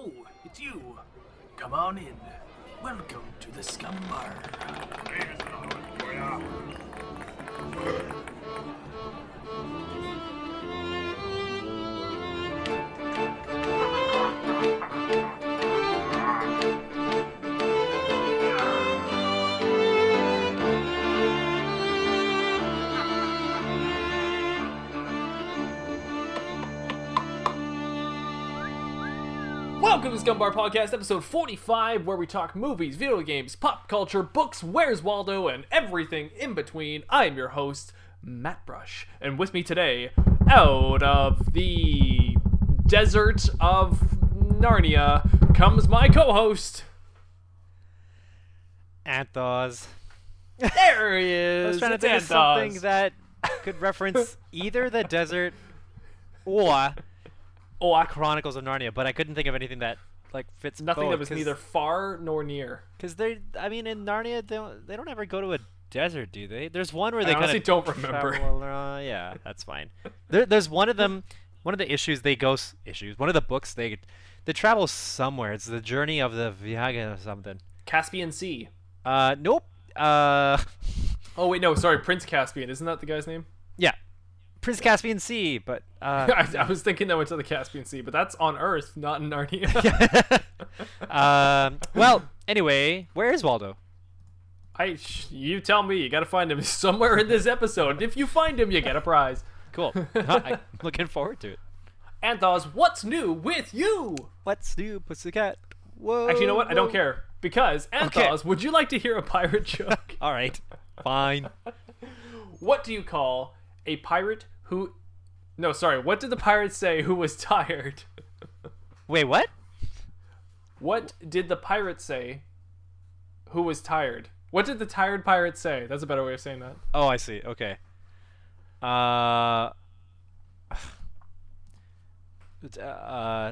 Oh, it's you. Come on in. Welcome to the Scumm Bar. Welcome to Scumm Bar Podcast, episode 45, where we talk movies, video games, pop culture, books, Where's Waldo, and everything in between. I am your host, Matt Brush, and with me today, out of the desert of Narnia, comes my co-host, Anth0z. There he is. I was trying to It's think of Anth0z. something that could reference either the desert or Chronicles of Narnia, but I couldn't think of anything that fits Nothing both, that was neither far nor near. Because in Narnia they don't ever go to a desert, do they? There's one where they I honestly kind don't of remember. Yeah, that's fine. There's one of them. One of the one of the books they travel somewhere. It's the journey of the Viaga or something. Caspian Sea. Nope. Oh wait, no, sorry, Prince Caspian. Isn't that the guy's name? Yeah. Prince Caspian Sea, but I was thinking that went to the Caspian Sea, but that's on Earth, not in Narnia. Well, anyway, where is Waldo? You tell me. You gotta find him somewhere in this episode. If you find him, you get a prize. Cool. I'm looking forward to it. Anth0z, what's new with you? What's new, pussycat? Whoa. Actually, you know what? I don't whoa. care. Because, Anth0z, would you like to hear a pirate joke? All right. Fine. What do you call a pirate who... No, sorry. What did the pirate say who was tired? Wait, what? What did the pirate say who was tired? What did the tired pirate say? That's a better way of saying that. Oh, I see. Okay.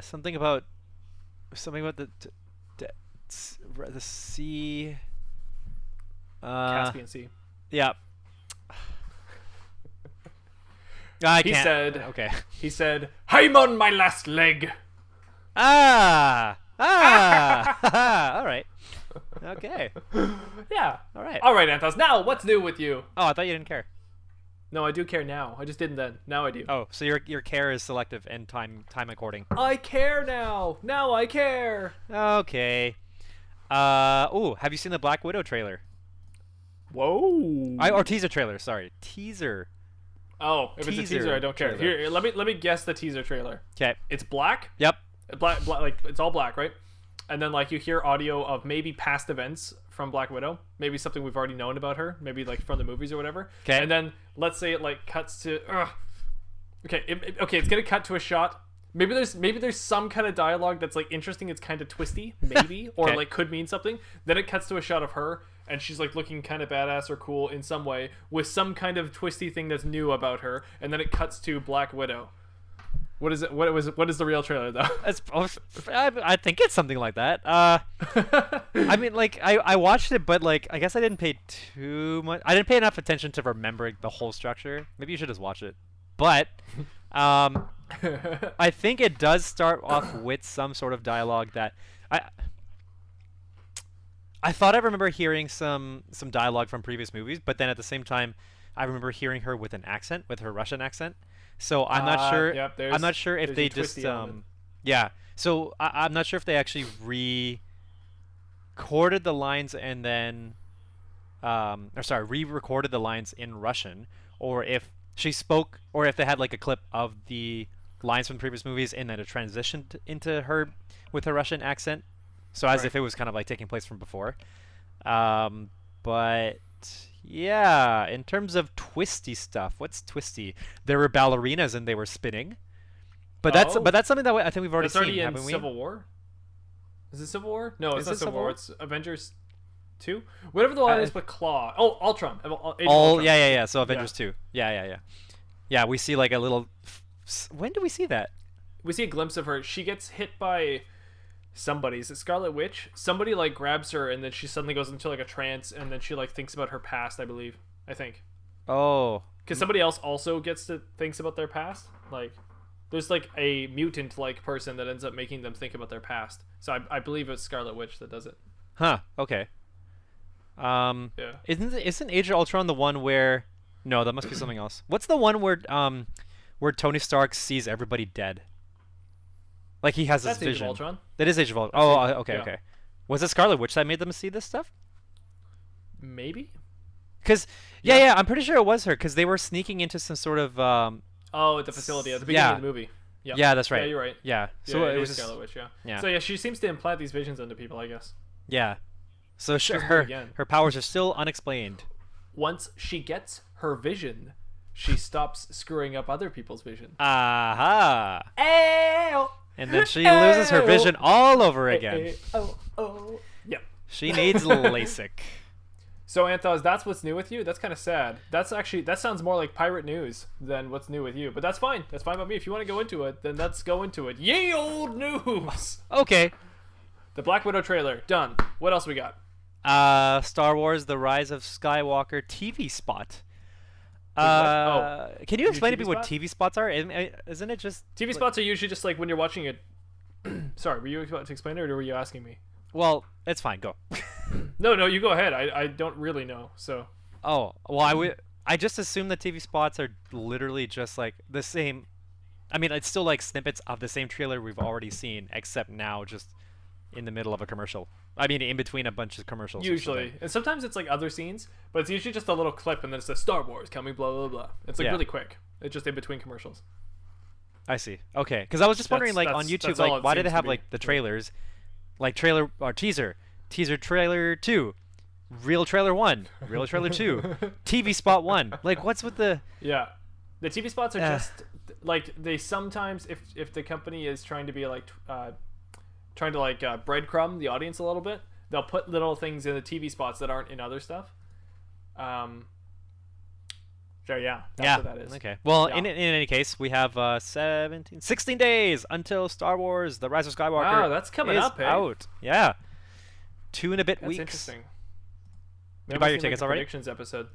Something about the sea. Caspian Sea. Yeah. I He can't. said... Okay. He said, I'm on my last leg. Ah. All right. Okay. Yeah. All right. All right, Anth0z. Now, what's new with you? Oh, I thought you didn't care. No, I do care now. I just didn't then. Now I do. Oh, so your care is selective and time according. I care now. Now I care. Okay. Oh, have you seen the Black Widow trailer? Whoa. Or teaser trailer? Sorry, teaser. Oh, if it's a teaser, I don't care. trailer. Here, let me guess the teaser trailer. Okay. It's black. Yep. Black, like it's all black, right? And then like you hear audio of maybe past events from Black Widow, maybe something we've already known about her, maybe like from the movies or whatever. Okay. And then let's say it like cuts to. Okay. Okay. It's gonna cut to a shot. Maybe there's some kind of dialogue that's like interesting. It's kind of twisty, maybe, or Okay. like could mean something. Then it cuts to a shot of her, and she's like looking kind of badass or cool in some way with some kind of twisty thing that's new about her. And then it cuts to Black Widow. What is it? What is the real trailer though? I think it's something like that. I mean, like I watched it, but like I guess I didn't pay too much. I didn't pay enough attention to remembering the whole structure. Maybe you should just watch it. But I think it does start off with some sort of dialogue that I thought I remember hearing some dialogue from previous movies, but then at the same time, I remember hearing her with an accent, with her Russian accent. So I'm not sure. Yep, I'm not sure if they just yeah. So I'm not sure if they actually recorded the lines and then re-recorded the lines in Russian, or if she spoke, or if they had like a clip of the lines from the previous movies and then it transitioned into her with her Russian accent. So as if it was kind of like taking place from before. But yeah, in terms of twisty stuff, what's twisty? There were ballerinas and they were spinning. But that's something that I think we've already That's already seen, in haven't we? Civil War? Is it Civil War? No, it's Is not it Civil War. War? It's Avengers 2? Whatever the one is, but Claw. Oh, Ultron. Age of Oh, Ultron. yeah. So Avengers 2. Yeah. Yeah, we see like a little... When do we see that? We see a glimpse of her. She gets hit by somebody. Is it Scarlet Witch? Somebody like grabs her and then she suddenly goes into like a trance and then she like thinks about her past, I believe. I think. Oh. Because somebody else also thinks about their past. Like, There's like a mutant like person that ends up making them think about their past. So I believe it's Scarlet Witch that does it. Huh. Okay. Yeah. Isn't Age of Ultron the one where? No, that must be something else. What's the one where Tony Stark sees everybody dead? Like he has That's this Age vision. of Ultron. That is Age of Ultron. Oh, okay, yeah. okay. Was it Scarlet Witch that made them see this stuff? Maybe. Because yeah, I'm pretty sure it was her. Because they were sneaking into some sort of at the facility at the beginning of the movie. Yep. Yeah, that's right. Yeah, you're right. Yeah. So it was Scarlet Witch. Yeah. Yeah. So yeah, she seems to implant these visions into people, I guess. Yeah. So Just her powers are still unexplained. Once she gets her vision, she stops screwing up other people's vision. Aha. Ayo! And then she loses her vision all over again. Yep. She needs LASIK. So Anth0z, that's what's new with you? That's kind of sad. That sounds more like pirate news than what's new with you. But that's fine. That's fine by me. If you want to go into it, then let's go into it. Ye old news! Okay. The Black Widow trailer. Done. What else we got? Star Wars: The Rise of Skywalker TV spot. Can you explain to me what TV spots are? Isn't it just TV spots are usually just like when you're watching it. Sorry, were you about to explain it, or were you asking me? Well, it's fine. Go. No, you go ahead. I don't really know. So. Oh well, I just assume that TV spots are literally just like the same. I mean, it's still like snippets of the same trailer we've already seen, except now just in the middle of a commercial. I mean, in between a bunch of commercials. Usually. And sometimes it's like other scenes, but it's usually just a little clip and then it says Star Wars coming, blah, blah, blah. It's like really quick. It's just in between commercials. I see. Okay. Because I was just wondering, like, on YouTube, like, why do they have, like, the trailers? Like, trailer or teaser trailer 2, real trailer 1, real trailer 2, TV spot 1. Like, what's with the... Yeah. The TV spots are just, like, they sometimes, if the company is trying to be, like, trying to like breadcrumb the audience a little bit, they'll put little things in the TV spots that aren't in other stuff. So yeah, that's what that is. Okay. Well, in any case, we have 16 days until Star Wars: The Rise of Skywalker. Oh, that's coming is up, hey? out. Yeah. 2 and a bit That's weeks. interesting. Did you buy your tickets already? Predictions episode.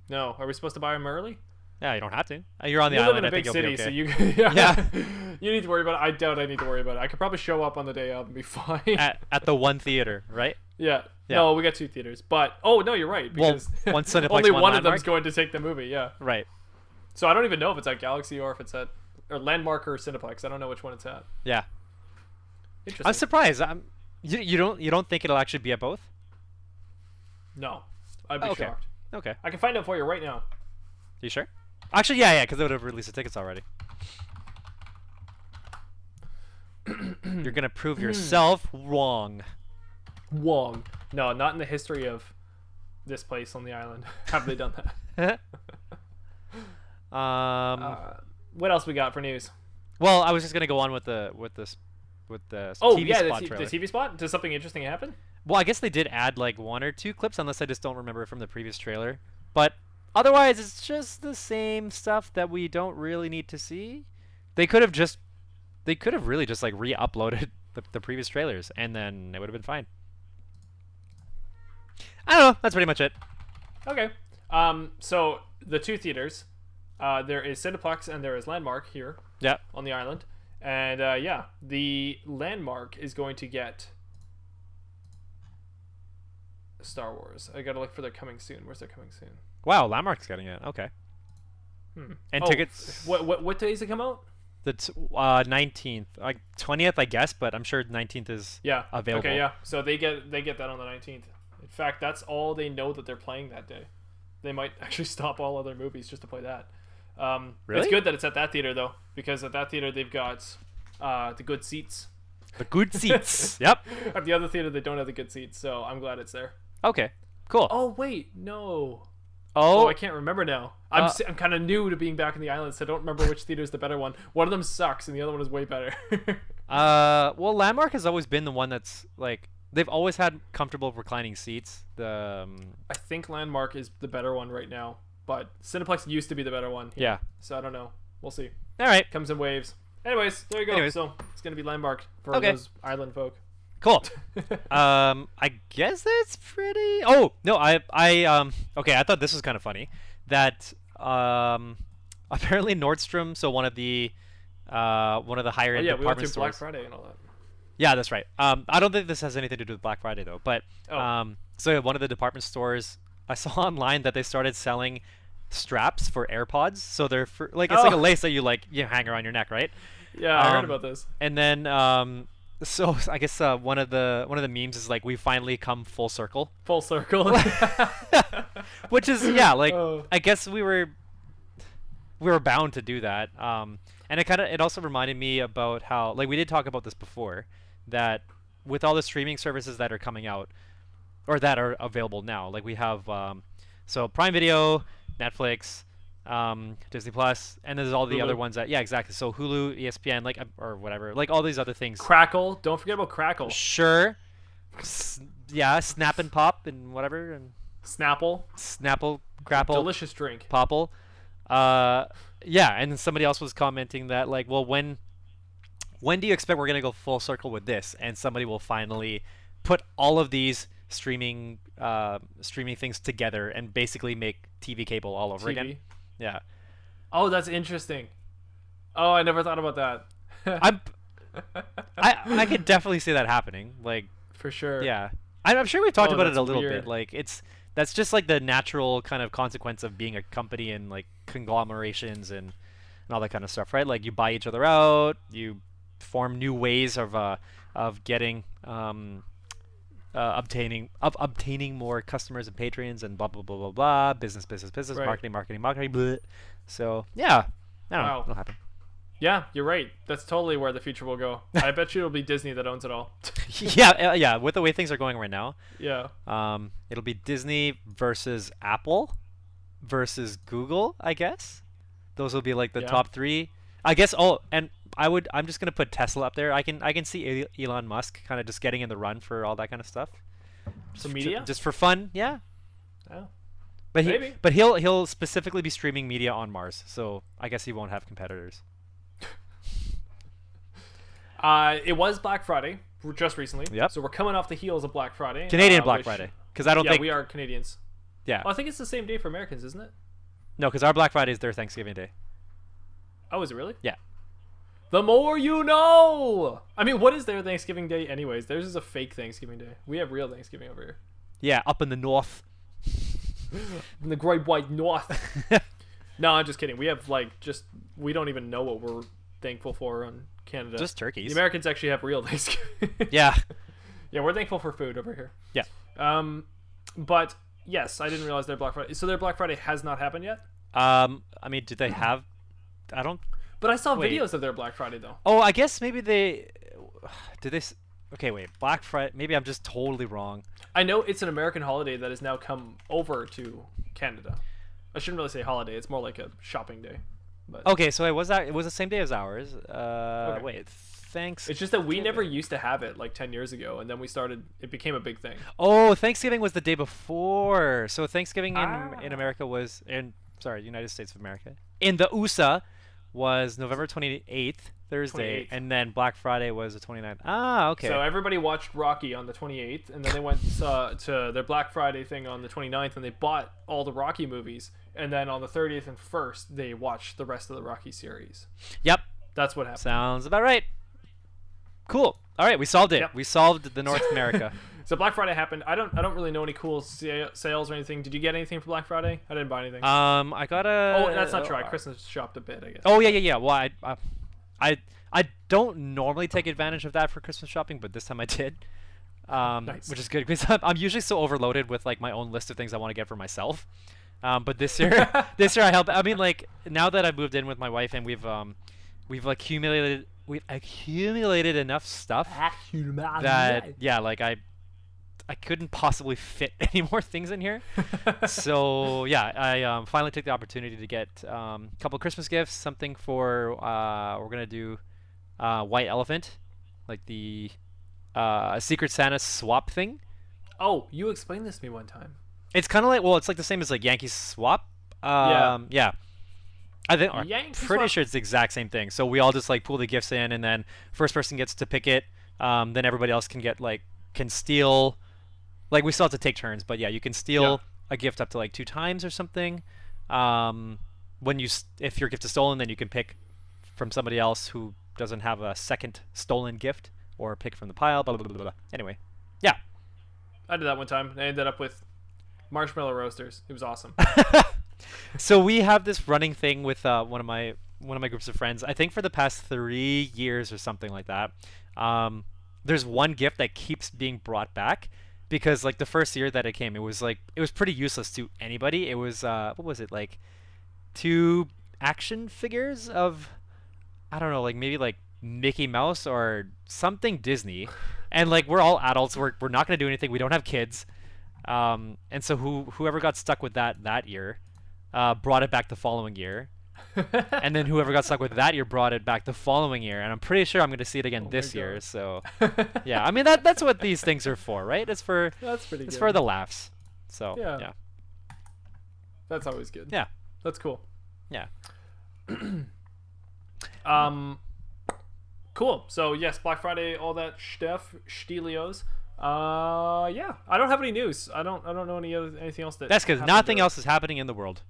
No, are we supposed to buy them early? Yeah, you don't have to. You're on the you island. live in a big city, okay. so you you need to worry about it. I doubt I need to worry about it. I could probably show up on the day of and be fine. At the one theater, right? Yeah. No, we got 2 theaters, but no, you're right, because one Cineplex, only one of Landmark? them's going to take the movie. Yeah. Right. So I don't even know if it's at Galaxy or if it's at Landmark or Cineplex. I don't know which one it's at. Yeah. Interesting. I'm surprised. You don't think it'll actually be at both? No, I'd be shocked. Okay. I can find out for you right now. You sure? Actually, yeah, because they would have released the tickets already. You're gonna prove yourself wrong. Wrong. No, not in the history of this place on the island. Have they done that? What else we got for news? Well, I was just gonna go on with the TV spot trailer. The TV spot. Does something interesting happen? Well, I guess they did add like 1 or 2 clips, unless I just don't remember from the previous trailer. But otherwise, it's just the same stuff that we don't really need to see. They could have really just like re-uploaded the previous trailers, and then it would have been fine. I don't know. That's pretty much it. Okay. So the 2 theaters, there is Cineplex and there is Landmark here. Yeah. On the island, and the Landmark is going to get Star Wars. I gotta look for their coming soon. Where's their coming soon? Wow, Landmark's getting it. Okay. And tickets. What days it come out? The 19th, like 20th, I guess, but I'm sure 19th is available. Okay, yeah. So they get that on the 19th. In fact, that's all they know that they're playing that day. They might actually stop all other movies just to play that. Really? It's good that it's at that theater though, because at that theater they've got the good seats. The good seats. Yep. At the other theater they don't have the good seats, so I'm glad it's there. Okay. Cool. Oh wait, no. Oh, I can't remember now. I'm kind of new to being back in the island, so I don't remember which theater is the better one. One of them sucks, and the other one is way better. Well, Landmark has always been the one that's like they've always had comfortable reclining seats. I think Landmark is the better one right now, but Cineplex used to be the better one. Yeah. So I don't know. We'll see. All right. Comes in waves. Anyways, there you go. So it's gonna be Landmark for those island folk. Cool. I guess that's pretty. Oh no, okay. I thought this was kind of funny that apparently Nordstrom, so one of the one of the higher end yeah, we went department through Black stores. Friday and all that. Yeah, that's right. I don't think this has anything to do with Black Friday though. But Oh. so one of the department stores, I saw online that they started selling straps for AirPods. So they're for, like it's like a lace that you hang around your neck, right? Yeah, I heard about this. And then so I guess one of the memes is like we finally come full circle, Full circle. which is yeah, like Oh. I guess we were bound to do that. And it also reminded me about how like we did talk about this before, that with all the streaming services that are coming out or that are available now, like we have so Prime Video, Netflix, Disney Plus, and there's all the Hulu. other ones that exactly. So Hulu, ESPN, like or whatever, like all these other things. Crackle. Don't forget about Crackle. Sure. Yeah, Snap and Pop and whatever and Snapple. Snapple, Grapple, Delicious drink. Popple. Yeah, and then somebody else was commenting that like, well, when do you expect we're gonna go full circle with this? And somebody will finally put all of these streaming things together and basically make TV cable all over again. Yeah. Oh, that's interesting. Oh, I never thought about that. I could definitely see that happening. Like For sure. yeah, I'm sure we've talked about it that's a little weird. bit. Like that's just like the natural kind of consequence of being a company and like conglomerations and all that kind of stuff, right? Like you buy each other out, you form new ways of getting obtaining more customers and patrons and blah blah blah blah blah, business, Right. marketing, blah. So yeah, I don't know, Wow. it'll happen. Yeah, you're right. That's totally where the future will go. I bet you it'll be Disney that owns it all. yeah, with the way things are going right now, Yeah. it'll be Disney versus Apple versus Google, I guess. Those will be like the Yeah. top three, I guess. Oh, and I'm just gonna put Tesla up there. I can see Elon Musk kind of just getting in the run for all that kind of stuff. For media? Just for fun, yeah. Oh. But Maybe. he'll specifically be streaming media on Mars, so I guess he won't have competitors. It was Black Friday just recently. Yep. So we're coming off the heels of Black Friday. Canadian Black which- Friday, because I don't Yeah, think we are Canadians. yeah Well, I think it's the same day for Americans, isn't it? no, because our Black Friday is their Thanksgiving Day. Oh, is it really? Yeah. The more you know. I mean, what is their Thanksgiving Day, anyways? Theirs is a fake Thanksgiving Day. We have real Thanksgiving over here. Yeah, up in the north. In the Great White North. No, I'm just kidding. We have we don't even know what we're thankful for on Canada. Just turkeys. The Americans actually have real Thanksgiving. Yeah. Yeah, we're thankful for food over here. Yeah. But yes, I didn't realize their Black Friday. So their Black Friday has not happened yet. I mean, did they have? I don't. But I saw Wait. videos of their Black Friday though. Oh, I guess maybe they. Did they? Okay, wait. Black Friday. Maybe I'm just totally wrong. I know it's an American holiday that has now come over to Canada. I shouldn't really say holiday. It's more like a shopping day. But Okay, so it was the same day as ours. Wait. Thanks. it's just that we never used to have it like 10 years ago, and then it became a big thing. Oh, Thanksgiving was the day before. So Thanksgiving Ah. in America was United States of America. In the USA was November 28th, Thursday, 28th. and then Black Friday was the 29th. Ah, okay. So everybody watched Rocky on the 28th, and then they went to their Black Friday thing on the 29th, and they bought all the Rocky movies. And then on the 30th and 1st, they watched the rest of the Rocky series. Yep. That's what happened. Sounds about right. Cool. All right, we solved it. Yep. We solved the North America. So Black Friday happened. I don't really know any cool sales or anything. Did you get anything for Black Friday? I didn't buy anything. I got a. Oh, that's not true. I Christmas shopped a bit, I guess. Oh yeah. Well, I don't normally take advantage of that for Christmas shopping, but this time I did. Nice. Which is good because I'm usually so overloaded with like my own list of things I want to get for myself. But this year I helped. I mean, like now that I've moved in with my wife and we've accumulated enough stuff that like I couldn't possibly fit any more things in here. So yeah, I finally took the opportunity to get a couple Christmas gifts, something for we're gonna do White Elephant, like the Secret Santa swap thing. Oh, you explained this to me one time. It's kind of like, well, it's like the same as like Yankee Swap. Yeah. I think I'm Yankee pretty Swap. sure it's the exact same thing. So we all just like pull the gifts in, and then first person gets to pick it. Then everybody else can steal. Like we still have to take turns, but yeah, you can steal a gift up to like 2 times or something. If your gift is stolen, then you can pick from somebody else who doesn't have a second stolen gift or pick from the pile. Blah blah blah blah. Anyway, yeah. I did that one time. I ended up with marshmallow roasters. It was awesome. So we have this running thing with one of my groups of friends. I think for the past 3 years or something like that. There's one gift that keeps being brought back because like the first year that it came, it was pretty useless to anybody. It was what was it, like 2 action figures of, I don't know, like maybe like Mickey Mouse or something Disney, and like we're all adults. We're not gonna do anything. We don't have kids, and so whoever got stuck with that year, brought it back the following year, and then whoever got stuck with that year brought it back the following year, and I'm pretty sure I'm gonna see it again this year. So yeah, I mean that's what these things are for, right? It's for for the laughs. So yeah. That's always good. Yeah, that's cool. Yeah. Cool. So yes, Black Friday, all that stuff, Stelios. Yeah, I don't have any news. I don't know anything else that. That's because nothing else is happening in the world.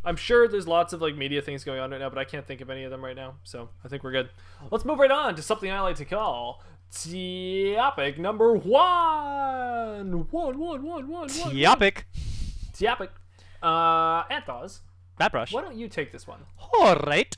I'm sure there's lots of like media things going on right now, but I can't think of any of them right now. So I think we're good. Let's move right on to something I like to call topic number one. Topic. Topic. Anth0z. Matt, why don't you take this one? All right.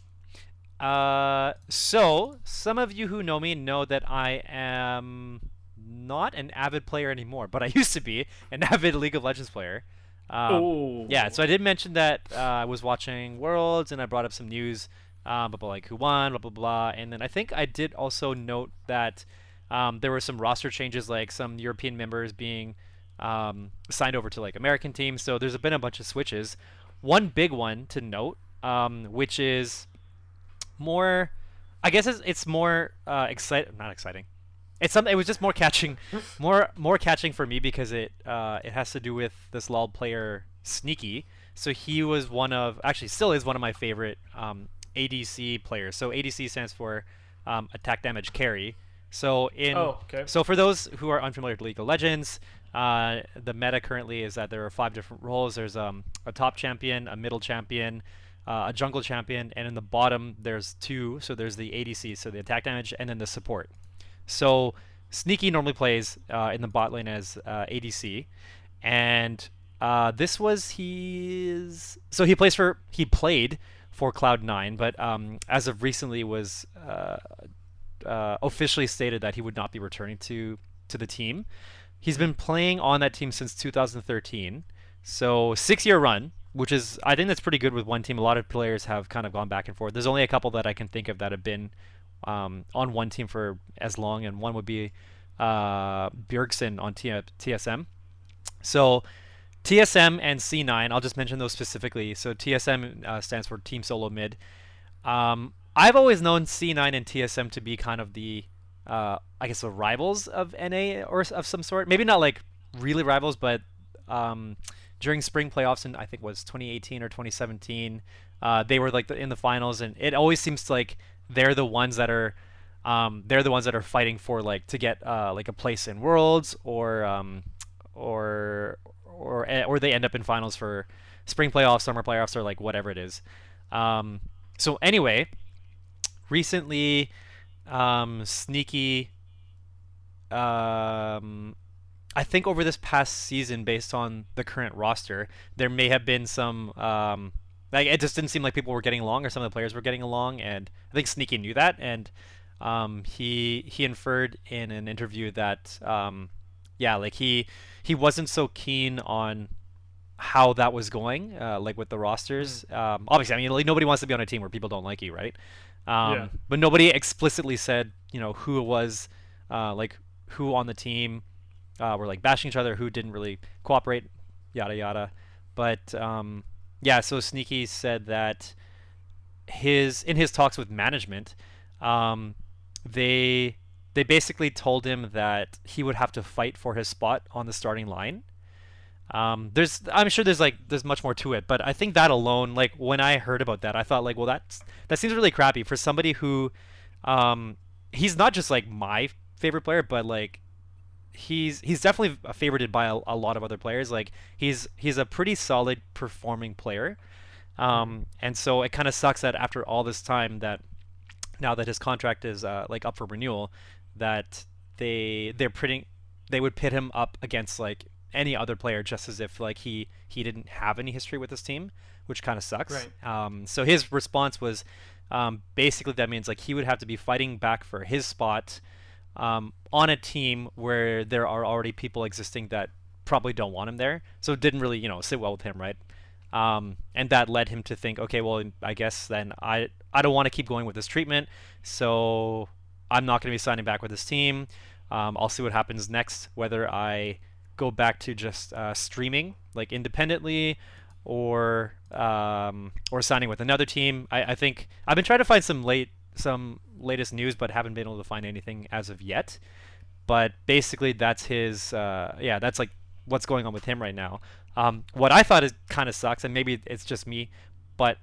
So some of you who know me know that I am not an avid player anymore, but I used to be an avid League of Legends player. Yeah, so I did mention that I was watching Worlds, and I brought up some news about like who won, blah blah blah, and then I think I did also note that there were some roster changes, like some European members being signed over to like American teams. So there's been a bunch of switches. One big one to note, which is more, I guess it's more not exciting. It's something. It was just more catching, more catching for me because it has to do with this LoL player Sneaky. So he was actually still is one of my favorite ADC players. So ADC stands for attack damage carry. So so for those who are unfamiliar with League of Legends, the meta currently is that there are 5 different roles. There's a top champion, a middle champion, a jungle champion, and in the bottom there's 2. So there's the ADC, so the attack damage, and then the support. So Sneaky normally plays in the bot lane as ADC, and this was his. So he played for Cloud9, but as of recently was officially stated that he would not be returning to the team. He's been playing on that team since 2013, so 6-year run, which is, I think that's pretty good with one team. A lot of players have kind of gone back and forth. There's only a couple that I can think of that have been on one team for as long, and one would be Bjergsen on TSM. So TSM and C9, I'll just mention those specifically. So TSM stands for Team Solo Mid. I've always known C9 and TSM to be kind of the, I guess, the rivals of NA or of some sort. Maybe not like really rivals, but during spring playoffs in, I think it was 2018 or 2017, they were like in the finals, and it always seems like they're the ones that are fighting for like to get like a place in Worlds or they end up in finals for spring playoffs, summer playoffs, or like whatever it is. So anyway, recently Sneaky, I think over this past season, based on the current roster, there may have been some like it just didn't seem like people were getting along, or some of the players were getting along, and I think Sneaky knew that, and he inferred in an interview that like he wasn't so keen on how that was going, like with the rosters. Obviously, I mean, like, nobody wants to be on a team where people don't like you, right? But nobody explicitly said, who it was, like who on the team were like bashing each other, who didn't really cooperate, yada yada. But yeah, so Sneaky said that in his talks with management, they basically told him that he would have to fight for his spot on the starting line. I'm sure there's much more to it, but I think that alone, like when I heard about that, I thought like, well, that seems really crappy for somebody who, he's not just like my favorite player, but like he's definitely favorited by a lot of other players. Like he's a pretty solid performing player, and so it kind of sucks that after all this time that now that his contract is like up for renewal, that they would pit him up against like any other player, just as if like he didn't have any history with this team, which kind of sucks. Right. So his response was basically that means like he would have to be fighting back for his spot on a team where there are already people existing that probably don't want him there. So it didn't really, sit well with him, right? And that led him to think, okay, well, I guess then I don't want to keep going with this treatment, so I'm not going to be signing back with this team. I'll see what happens next, whether I go back to just streaming like independently, or signing with another team. I think I've been trying to find some latest news, but haven't been able to find anything as of yet. But basically, that's his that's like what's going on with him right now. What I thought is kind of sucks, and maybe it's just me, but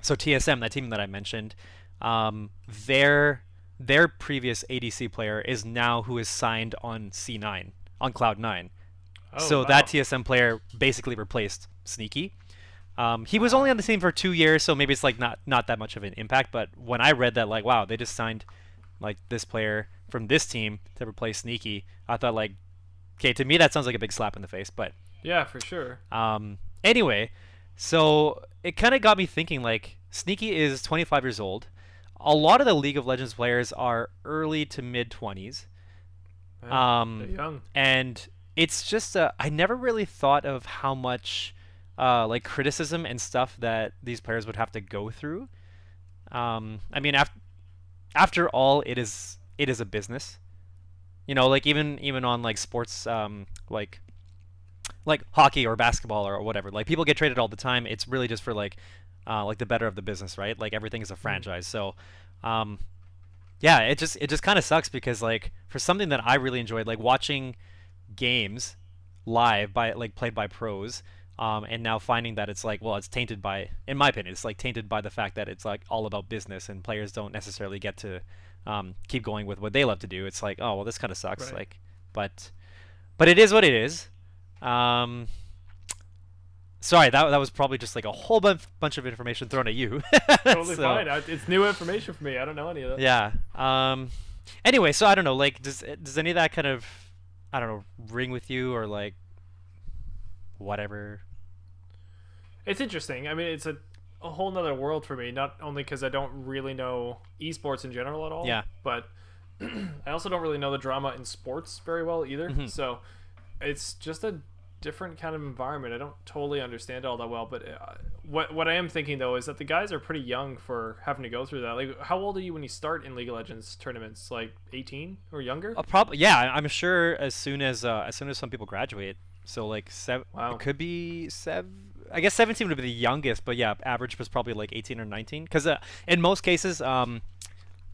so TSM, that team that I mentioned, their previous ADC player is now who is signed on C9, on Cloud9. Oh, So wow. that TSM player basically replaced Sneaky. He was only on the team for 2 years, so maybe it's like not that much of an impact. But when I read that, like, wow, they just signed like this player from this team to replace Sneaky, I thought like, okay, to me that sounds like a big slap in the face. But Yeah, for sure. anyway, so it kind of got me thinking, like, Sneaky is 25 years old. A lot of the League of Legends players are early to mid 20s. Man, they're young. And it's just I never really thought of how much like criticism and stuff that these players would have to go through. I mean, after all, it is a business. Like even on like sports, like hockey or basketball or whatever. Like people get traded all the time. It's really just for like the better of the business, right? Like everything is a franchise. So yeah, it just kind of sucks because like for something that I really enjoyed, like watching games live by like played by pros, and now finding that it's like, well, it's tainted by, in my opinion, it's like tainted by the fact that it's like all about business and players don't necessarily get to keep going with what they love to do. It's like, oh well, this kind of sucks. Right. Like, but it is what it is. Sorry, that was probably just like a whole bunch of information thrown at you. Totally So, fine. It's new information for me. I don't know any of that. yeah. Anyway, so I don't know. Like, does any of that kind of, I don't know, ring with you or like whatever? It's interesting. I mean, it's a whole nother world for me. Not only because I don't really know esports in general at all. Yeah. But I also don't really know the drama in sports very well either. Mhm. So it's just a different kind of environment. I don't totally understand it all that well. But what I am thinking though is that the guys are pretty young for having to go through that. Like, how old are you when you start in League of Legends tournaments? Like 18 or younger? Probably. Yeah, I'm sure as soon as some people graduate. So like Wow. it could be I guess 17 would be the youngest, but yeah, average was probably like 18 or 19. Because in most cases, or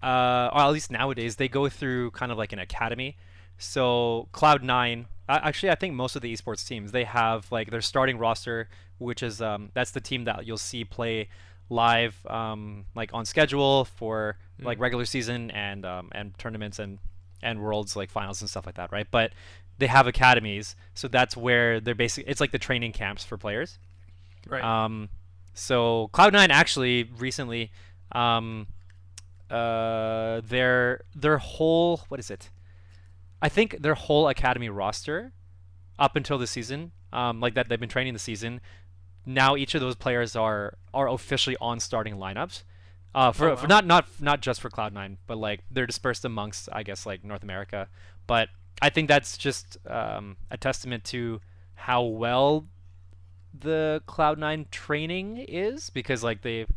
at least nowadays, they go through kind of like an academy. So Cloud9, actually, I think most of the esports teams, they have like their starting roster, which is that's the team that you'll see play live, like on schedule for like regular season and tournaments and worlds like finals and stuff like that, right? But they have academies, so that's where they're basically, it's like the training camps for players. Right. So Cloud9 actually recently, their whole, what is it? I think their whole academy roster, up until the season, like that they've been training the season. Now each of those players are officially on starting lineups. For not just for Cloud9, but like they're dispersed amongst, I guess, like North America. But I think that's just a testament to how well the Cloud9 training is, because like they've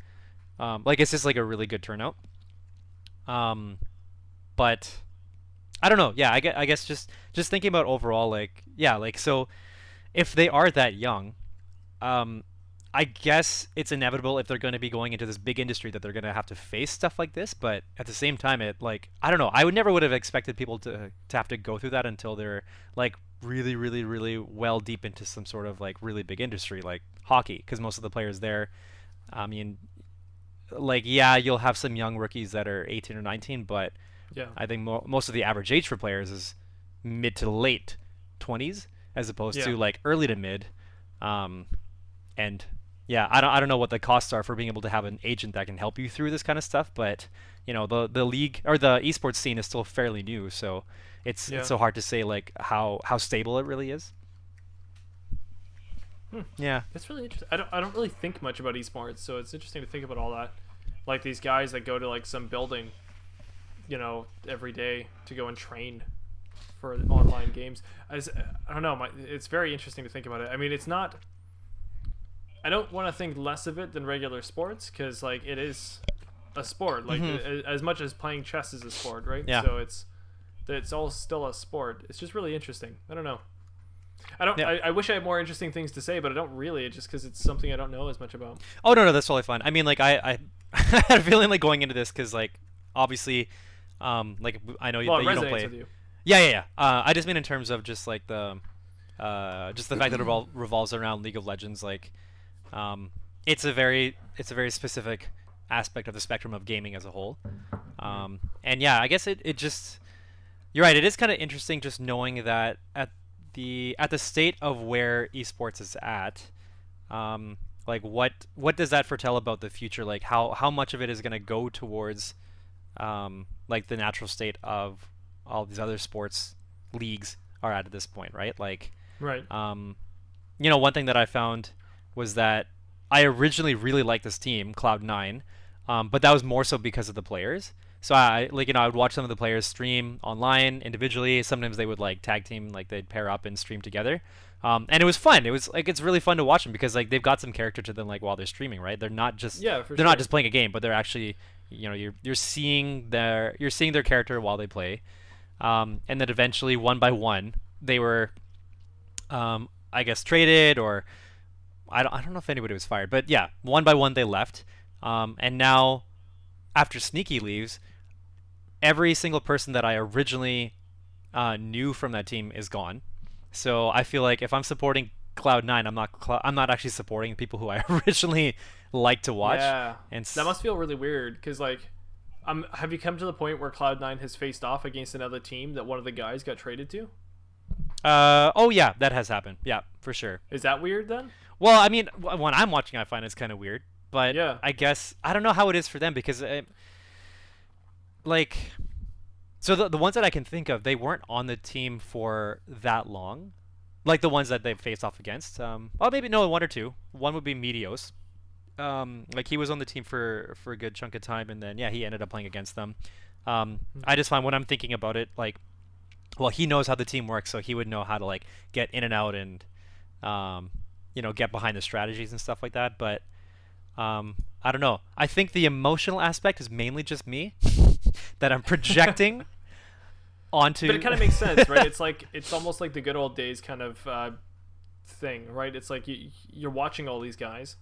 like it's just like a really good turnout. But I don't know. Yeah, I guess just thinking about overall, like, yeah, like, so if they are that young, I guess it's inevitable if they're going to be going into this big industry that they're going to have to face stuff like this. But at the same time, it, like, I don't know. I would have expected people to have to go through that until they're like really, really, really well deep into some sort of like really big industry like hockey, because most of the players there, I mean, like, yeah, you'll have some young rookies that are 18 or 19, but Yeah. I think most of the average age for players is mid to late 20s, as opposed Yeah. to like early to mid. And yeah, I don't know what the costs are for being able to have an agent that can help you through this kind of stuff, but the league or the esports scene is still fairly new, so it's Yeah. so hard to say like how stable it really is. Yeah. That's really interesting. I don't really think much about esports, so it's interesting to think about all that. Like these guys that go to like some building, every day to go and train for online games. I don't know. It's very interesting to think about it. I mean, it's not. I don't want to think less of it than regular sports because like it is a sport. Like as much as playing chess is a sport, right? Yeah. So it's all still a sport. It's just really interesting. I don't know. I don't. Yeah. I wish I had more interesting things to say, but I don't really. Just because it's something I don't know as much about. Oh no, that's totally fine. I mean, like I had a feeling like going into this because like obviously, like I know Well, it that you don't resonates play. with you. Yeah. I just mean in terms of just like just the fact that it revolves around League of Legends. Like, it's a very specific aspect of the spectrum of gaming as a whole. And yeah, I guess it just you're right. It is kind of interesting just knowing that at the state of where esports is at. Like what does that foretell about the future? Like how much of it is going to go towards like the natural state of all these other sports leagues are at this point, right? Like, Right. one thing that I found was that I originally really liked this team, Cloud9, but that was more so because of the players. So I would watch some of the players stream online individually. Sometimes they would like tag team, like they'd pair up and stream together. And it was fun. It was like it's really fun to watch them because like they've got some character to them like while they're streaming, right? They're not just not just playing a game, but they're actually you're seeing their character while they play. And then eventually one by one they were I guess traded or I don't know if anybody was fired, but yeah, one by one they left. And now after Sneaky leaves, every single person that I originally knew from that team is gone. So I feel like if I'm supporting Cloud9, I'm not actually supporting people who I originally liked to watch. Yeah, and that must feel really weird because like, have you come to the point where Cloud9 has faced off against another team that one of the guys got traded to? Oh yeah, that has happened. Yeah, for sure. Is that weird then? Well, I mean, when I'm watching, I find it's kind of weird. But yeah. I guess I don't know how it is for them because, like, so the ones that I can think of, they weren't on the team for that long, like the ones that they've faced off against. Well, maybe no, one or two. One would be Meteos. Like he was on the team for a good chunk of time, and then yeah, he ended up playing against them. I just find when I'm thinking about it, like, well, he knows how the team works, so he would know how to like get in and out and, get behind the strategies and stuff like that. But I don't know. I think the emotional aspect is mainly just me that I'm projecting onto. But it kind of makes sense, right? It's almost like the good old days kind of thing, right? It's like you're watching all these guys,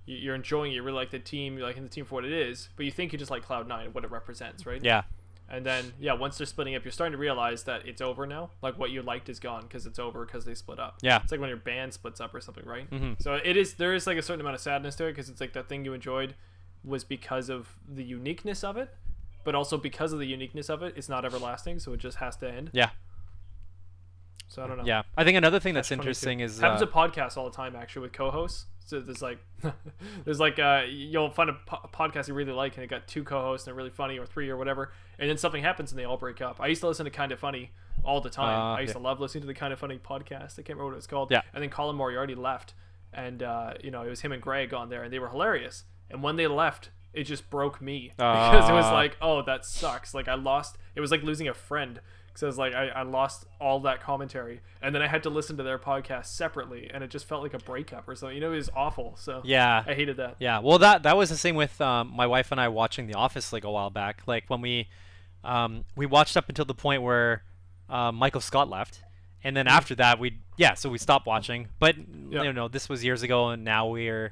you're enjoying it, you really like the team, you're liking the team for what it is, but you think you just like Cloud9, what it represents, right? Yeah. And then, yeah, once they're splitting up, you're starting to realize that it's over now. Like, what you liked is gone because it's over because they split up. Yeah. It's like when your band splits up or something, right? Mm-hmm. So there is like a certain amount of sadness to it because it's like that thing you enjoyed was because of the uniqueness of it, but also because of the uniqueness of it, it's not everlasting, so it just has to end. Yeah. So I don't know. Yeah. I think another thing that's interesting is... happens to podcasts all the time, actually, with co-hosts. So there's like you'll find a podcast you really like and it got two co-hosts and they're really funny, or three or whatever, and then something happens and they all break up. I used to listen to Kind of Funny all the time. I used to love listening to the Kind of Funny podcast. I can't remember what it was called. Yeah. And then Colin Moriarty left, and it was him and Greg on there, and they were hilarious. And when they left, it just broke me because it was like, oh, that sucks. Like I lost. It was like losing a friend. Because I was like, I lost all that commentary, and then I had to listen to their podcast separately, and it just felt like a breakup or something. It was awful. So yeah, I hated that. Yeah, well, that was the same with my wife and I watching The Office like a while back. Like when we watched up until the point where Michael Scott left, and then after that we stopped watching. But this was years ago, and now we're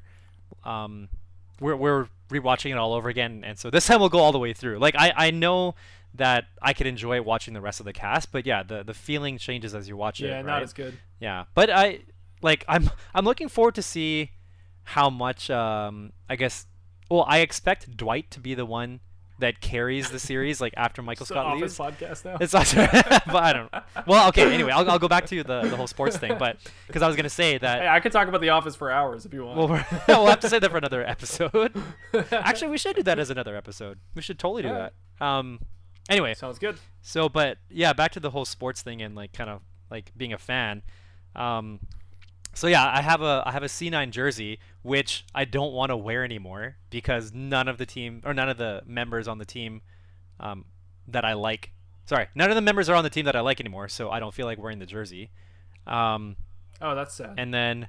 rewatching it all over again, and so this time we'll go all the way through. Like I know that I could enjoy watching the rest of the cast, but yeah, the feeling changes as you watch it. Yeah, right? not as good. Yeah, but I'm looking forward to see how much I expect Dwight to be the one that carries the series like after Michael It's an Scott office leaves. podcast now. It's not, but I don't. Well, okay. Anyway, I'll go back to the whole sports thing, but because I was gonna say that. Hey, I could talk about The Office for hours if you want. Well, we'll have to say that for another episode. Actually, we should do that as another episode. We should totally do that. Anyway, sounds good. so but yeah, back to the whole sports thing and like kind of like being a fan. So yeah, I have a C9 jersey which I don't want to wear anymore because none of the members on the team that I like. Sorry, none of the members are on the team that I like anymore, so I don't feel like wearing the jersey. Oh, that's sad. And then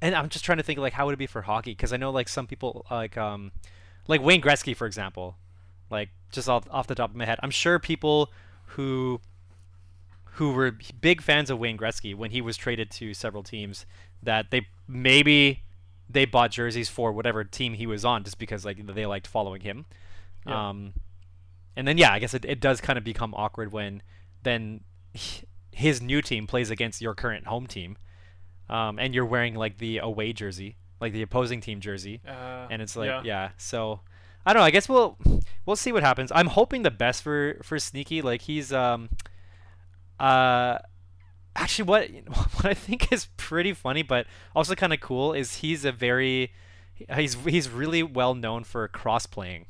and I'm just trying to think like how would it be for hockey, because I know like some people like Wayne Gretzky, for example, like just off the top of my head, I'm sure people who were big fans of Wayne Gretzky when he was traded to several teams, that they bought jerseys for whatever team he was on just because like they liked following him. Yeah. And then I guess it does kind of become awkward when then his new team plays against your current home team, and you're wearing like the away jersey, like the opposing team jersey, and it's like so I don't know, I guess we'll see what happens. I'm hoping the best for Sneaky. Like he's actually what I think is pretty funny but also kind of cool is he's really well known for cross-playing.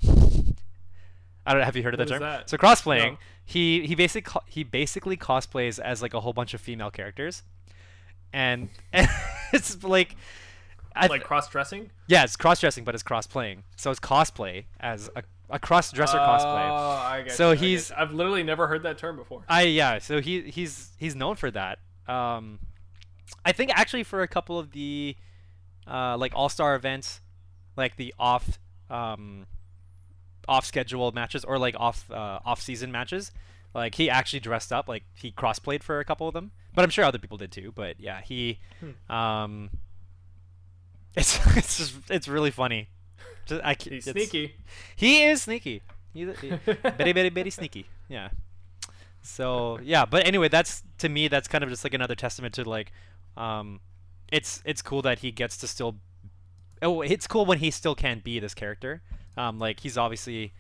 I don't know, have you heard of that term? That? So cross-playing, No. he basically cosplays as like a whole bunch of female characters, and it's like Like cross-dressing? Yeah, it's cross-dressing, but it's cross-playing. So it's cosplay as a cross-dresser cosplay. Oh, I get So you, I've literally never heard that term before. So he's known for that. I think actually for a couple of the like all-star events, like the off schedule matches or like off season matches, like he actually dressed up, like he crossplayed for a couple of them, but I'm sure other people did too. But yeah, he it's really funny. He's sneaky. He is sneaky. He's very, very, very sneaky. Yeah. So yeah, but anyway, that's to me that's kind of just like another testament to like, it's cool that he gets to still. Oh, it's cool when he still can be this character. Like he's obviously,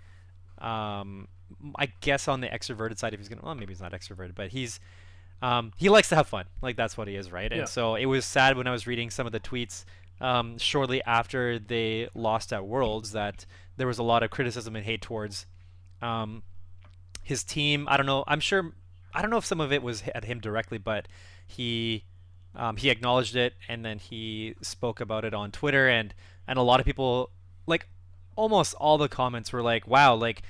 I guess on the extroverted side, if he's gonna, well, maybe he's not extroverted, but he's, he likes to have fun. Like that's what he is, right? Yeah. And so it was sad when I was reading some of the tweets, shortly after they lost at Worlds, that there was a lot of criticism and hate towards, his team. I don't know. I don't know if some of it was at him directly, but he acknowledged it and then he spoke about it on Twitter, and a lot of people, like almost all the comments were like, wow, like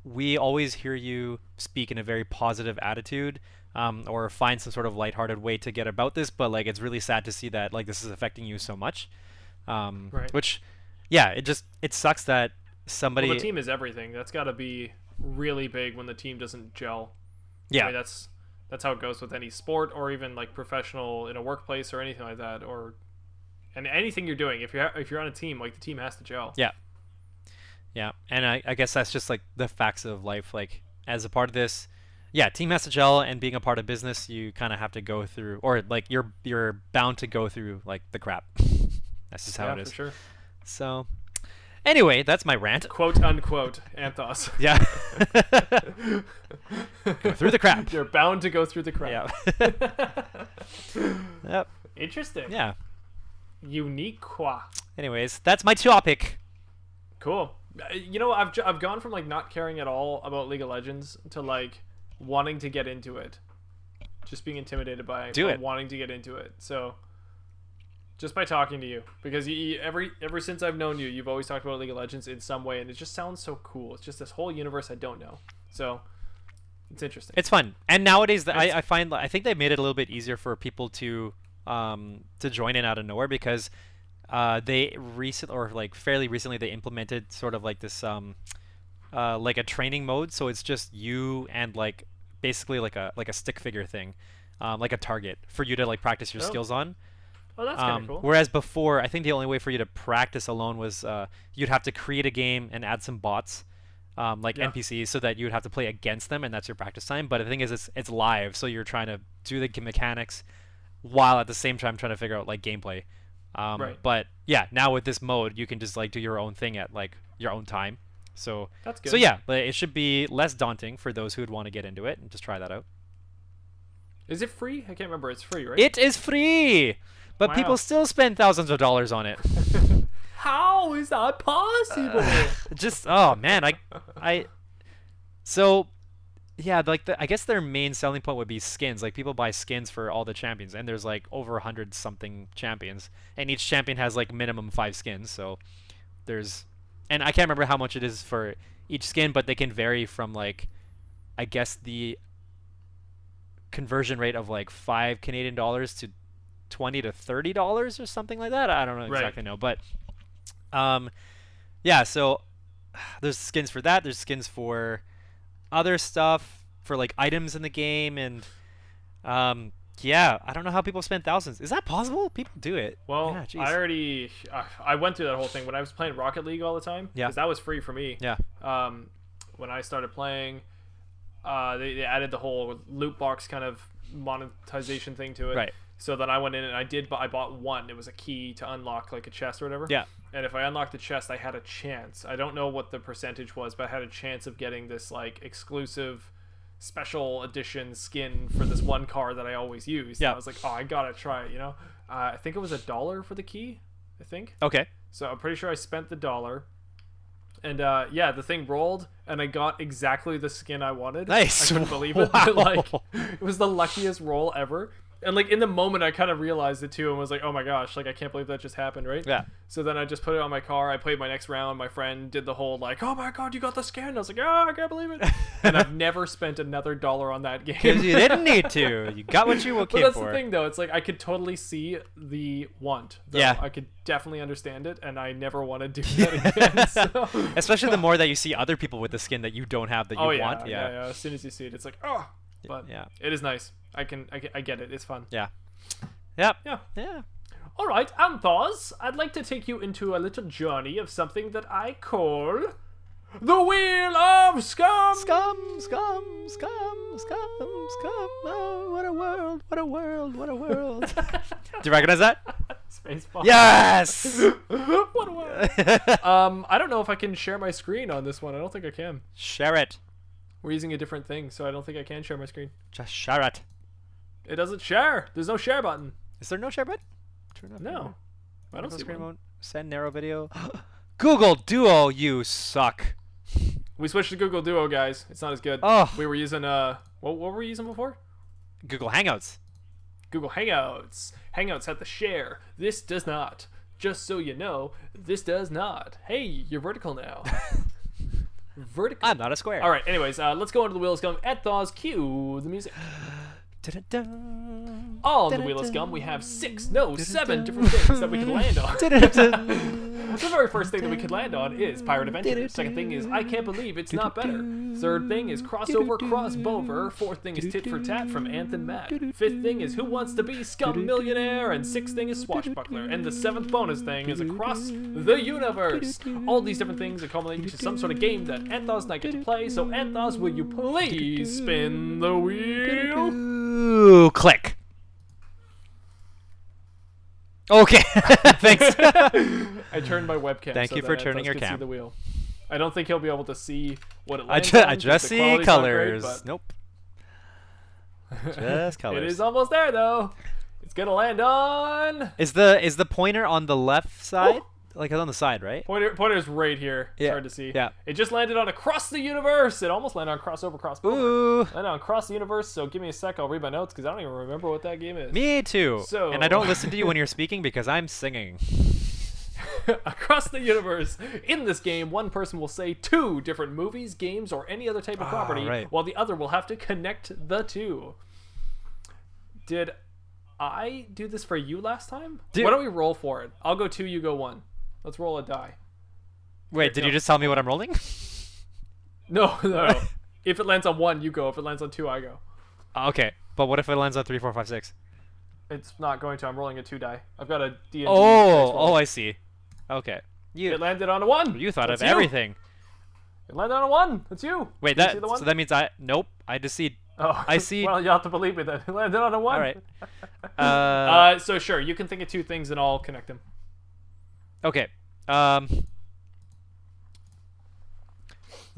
we always hear you speak in a very positive attitude, or find some sort of lighthearted way to get about this, but like it's really sad to see that like this is affecting you so much. Right. Which it sucks that somebody. Well, the team is everything. That's got to be really big when the team doesn't gel. Yeah. I mean, that's how it goes with any sport or even like professional in a workplace or anything like that, and anything you're doing. If you're on a team, like the team has to gel. Yeah. Yeah, and I guess that's just like the facts of life. Like as a part of this, team has to gel, and being a part of business, you kind of have to go through, or like you're bound to go through like the crap. That's just how it is. For sure. So, anyway, that's my rant. Quote unquote, Anth0z. Yeah. Go through the crap. You're bound to go through the crap. Yeah. Yep. Interesting. Yeah. Unique. Anyways, that's my topic. Cool. You know, I've gone from like not caring at all about League of Legends to like wanting to get into it, just being intimidated by wanting to get into it. So just by talking to you, because ever since I've known you, you've always talked about League of Legends in some way, and it just sounds so cool. It's just this whole universe I don't know. So it's interesting. It's fun, and nowadays I find I think they made it a little bit easier for people to join in out of nowhere, because fairly recently they implemented sort of like this like a training mode, so it's just you and like basically like a stick figure thing, like a target for you to like practice your skills on. Oh, that's kind of cool. Whereas before, I think the only way for you to practice alone was you'd have to create a game and add some bots, NPCs, so that you would have to play against them, and that's your practice time. But the thing is, it's live, so you're trying to do the mechanics while at the same time trying to figure out like gameplay. Right. But yeah, now with this mode, you can just like do your own thing at like your own time. So That's good. So yeah, but it should be less daunting for those who would want to get into it and just try that out. Is it free? I can't remember. It's free, right? It is free, but Wow. people still spend thousands of dollars on it. How is that possible? Just oh man, so yeah, like I guess their main selling point would be skins. Like people buy skins for all the champions, and there's like over 100 something champions, and each champion has like minimum 5 skins. So there's, and I can't remember how much it is for each skin, but they can vary from like, I guess the conversion rate of like $5 to $20 to $30 or something like that. I don't know exactly know, but yeah. So there's skins for that. There's skins for other stuff, for like items in the game, and yeah, I don't know how people spend thousands. Is that possible? People do it. Well, yeah, I went through that whole thing when I was playing Rocket League all the time. Yeah. Because that was free for me. Yeah. When I started playing, they added the whole loot box kind of monetization thing to it. Right. So then I went in and I bought one. It was a key to unlock like a chest or whatever. Yeah. And if I unlocked the chest, I had a chance. I don't know what the percentage was, but I had a chance of getting this like exclusive special edition skin for this one car that I always use. Yeah. And I was like, oh, I gotta try it, you know? I think it was $1 for the key, I think. Okay. So I'm pretty sure I spent the $1. And yeah, the thing rolled, and I got exactly the skin I wanted. Nice. I couldn't believe it. Wow. Like, it was the luckiest roll ever. And like in the moment, I kind of realized it too, and was like, "Oh my gosh! Like I can't believe that just happened, right?" Yeah. So then I just put it on my car. I played my next round. My friend did the whole like, "Oh my god, you got the skin!" I was like, "Oh, I can't believe it!" And I've never spent another $1 on that game. Because you didn't need to. You got what you came for. But that's the thing, though. It's like I could totally see the want. Though. Yeah. I could definitely understand it, and I never want to do that again. So. Especially the more that you see other people with the skin that you don't have that you want. Yeah. As soon as you see it, it's like, oh. But yeah, it is nice. I get it. It's fun. Yeah. Yep. Yeah. All right, Anth0z, I'd like to take you into a little journey of something that I call the Wheel of Scumm. Scumm, scum, scum, scum, scum. Oh, what a world! What a world! What a world! Do you recognize that? Spaceball. Yes. What a world! I don't know if I can share my screen on this one. I don't think I can. Share it. We're using a different thing, so I don't think I can share my screen. Just share it. It doesn't share. There's no share button. Is there no share button? Turn off. No. I don't see screen one. mode. Send narrow video. Google Duo, you suck. We switched to Google Duo, guys. It's not as good. Oh. We were using what were we using before? Google Hangouts. Google Hangouts. Hangouts had the share. This does not. Just so you know, this does not. Hey, you're vertical now. Vertical. I'm not a square. All right. Anyways, let's go into the Wheel of Scum. Anth0z, cue the music. On the Wheel of Scum, we have 7 different things that we can land on. The very first thing that we could land on is Pirate Adventure. Second thing is I Can't Believe It's Not Better. Third thing is Crossover Crossbover. Fourth thing is Tit for Tat from Anth and Matt. Fifth thing is Who Wants to Be Scum Millionaire. And sixth thing is Swashbuckler. And the seventh bonus thing is Across the Universe. All these different things are culminating to some sort of game that Anth0z and I get to play. So Anth0z, will you please spin the wheel? Ooh, click. Okay, thanks. I turned my webcam. Thank you for turning your See cam. the wheel. I don't think he'll be able to see what it I lands on, just the see quality's not colors. great, Nope. Just colors. It is almost there though. It's gonna land on. Is the pointer on the left side? Like it's on the side, right? Pointer's right here. It's Yeah. hard to see. Yeah. It just landed on Across the Universe. It almost landed on Crossover Crossbover. Ooh. Landed on Across the Universe. So give me a sec. I'll read my notes because I don't even remember what that game is. Me too. So- And I don't listen to you when you're speaking because I'm singing. Across the Universe. In this game, one person will say 2 different movies, games, or any other type of property, right. while the other will have to connect the 2. Did I do this for you last time? Dude. Why don't we roll for it? I'll go 2, you go 1. Let's roll a die. Wait, did you just tell me what I'm rolling? No. If it lands on 1, you go. If it lands on 2, I go. Okay, but what if it lands on 3, 4, 5, 6? It's not going to. I'm rolling a 2 die. I've got a D&D. Oh, I see. Okay. It landed on a 1. You thought That's of you. everything. It landed on a 1. That's you. Wait, Did you see the 1? so that means nope. I just see. Oh, I see. Well, you have to believe me then. It landed on a 1. All right. So sure, you can think of 2 things and I'll connect them. Okay.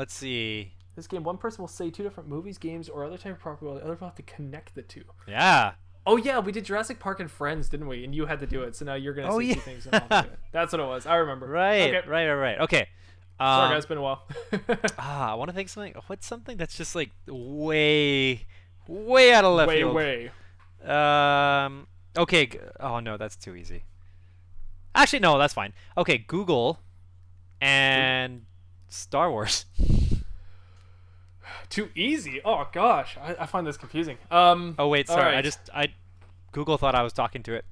Let's see. This game, one person will say 2 different movies, games, or other type of property, while the other will have to connect the 2. Yeah. Oh yeah, we did Jurassic Park and Friends, didn't we? And you had to do it, so now you're gonna say 2 things and I'll have to do it. That's what it was. I remember. Right. Okay. Right. Okay. Sorry guys, it's been a while. I want to think something. What's something that's just like way out of left field? Way. Okay. Oh no, that's too easy. Actually, no, that's fine. Okay, Google and Star Wars. Too easy. Oh gosh, I find this confusing. Oh wait, sorry. right. I Google thought I was talking to it.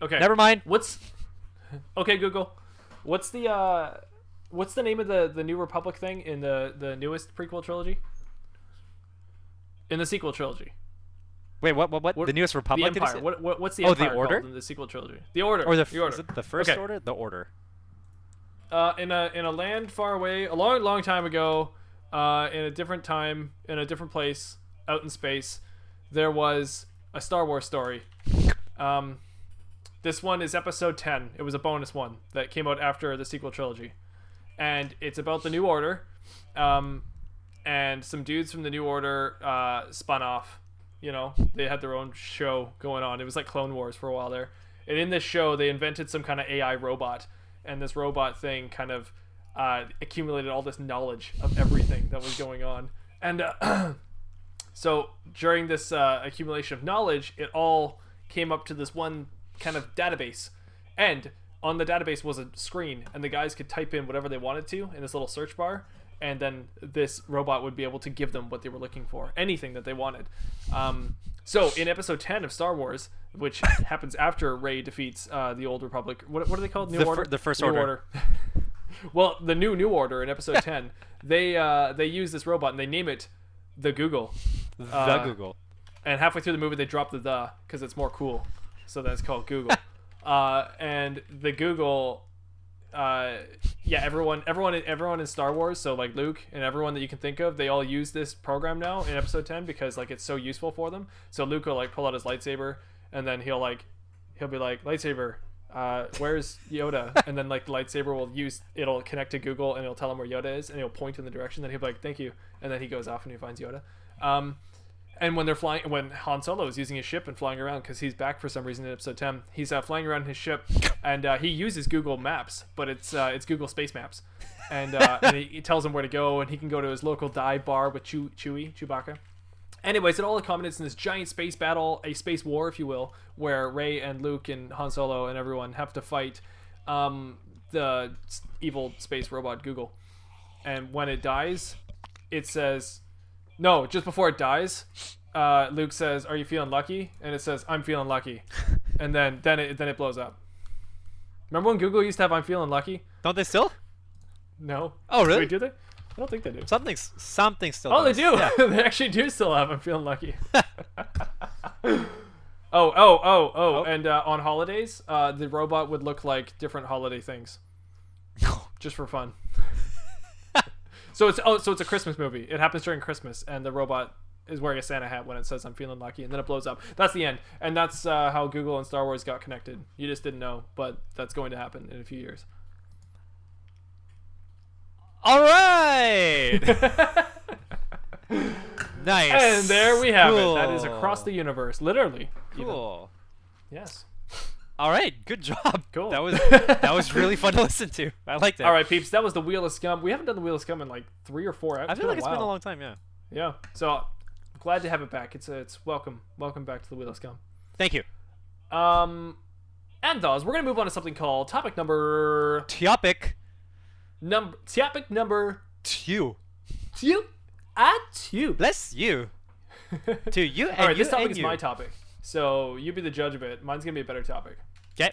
Okay. Never mind. Okay, Google. What's the name of the New Republic thing in the newest prequel trilogy? In the sequel trilogy. Wait, what? The newest Republic? The Empire. What's the Oh, Empire the Order? called in the sequel trilogy? The Order. Or the Order. Is it the First Okay. Order? The Order. In a land far away, a long time ago, in a different time, in a different place, out in space, there was a Star Wars story. This one is episode 10. It was a bonus one that came out after the sequel trilogy, and it's about the New Order, and some dudes from the New Order spun off. You know, they had their own show going on. It was like Clone Wars for a while there. And in this show, they invented some kind of AI robot, and this robot thing kind of accumulated all this knowledge of everything that was going on. And so during this accumulation of knowledge, it all came up to this one kind of database. And on the database was a screen, and the guys could type in whatever they wanted to in this little search bar, and then this robot would be able to give them what they were looking for, anything that they wanted. So in episode 10 of Star Wars, which happens after Rey defeats the Old Republic, what are they called? New Order? The First New Order. Well, the New Order in episode 10, they use this robot and they name it the Google. The Google. And halfway through the movie, they drop the because it's more cool. So then it's called Google. And the Google, everyone in Star Wars, so like Luke and everyone that you can think of, they all use this program now in episode 10 because like it's so useful for them. So Luke will like pull out his lightsaber, and then he'll be like, lightsaber, where's Yoda? And then like the lightsaber it'll connect to Google, and it'll tell him where Yoda is, and he'll point in the direction. Then he'll be like, thank you, and then he goes off and he finds Yoda. And when Han Solo is using his ship and flying around, because he's back for some reason in episode 10, he's flying around in his ship, and he uses Google Maps, but it's Google Space Maps, and he tells him where to go, and he can go to his local dive bar with Chewbacca. Anyways, it all culminates in this giant space battle, a space war, if you will, where Rey and Luke and Han Solo and everyone have to fight the evil space robot Google. And when it dies, it says... No, just before it dies, Luke says, "Are you feeling lucky?" And it says, "I'm feeling lucky," and then it blows up. Remember when Google used to have "I'm feeling lucky"? Don't they still? No. Oh, really? Wait, do they? I don't think they do. Something still. Oh, does. they do. Yeah. They actually do still have "I'm feeling lucky." Oh! And on holidays, the robot would look like different holiday things, just for fun. So it's a Christmas movie. It happens during Christmas, and the robot is wearing a Santa hat when it says "I'm feeling lucky," and then it blows up. That's the end, and that's how Google and Star Wars got connected. You just didn't know, but that's going to happen in a few years. All right. Nice. And there we have Cool. it. That is across the universe, literally. Cool. Even. Yes. All right, good job. Cool. That was really fun to listen to. I liked it. All right, peeps. That was the Wheel of Scum. We haven't done the Wheel of Scum in like 3 or 4 hours. I feel like it's been a long time. Yeah. Yeah. So I'm glad to have it back. It's welcome back to the Wheel of Scum. Thank you. Anth0z, we're gonna move on to something called topic number 2. two. All Bless you. To you and right, you this topic and is you. my topic. So you be the judge of it. Mine's gonna be a better topic. Okay.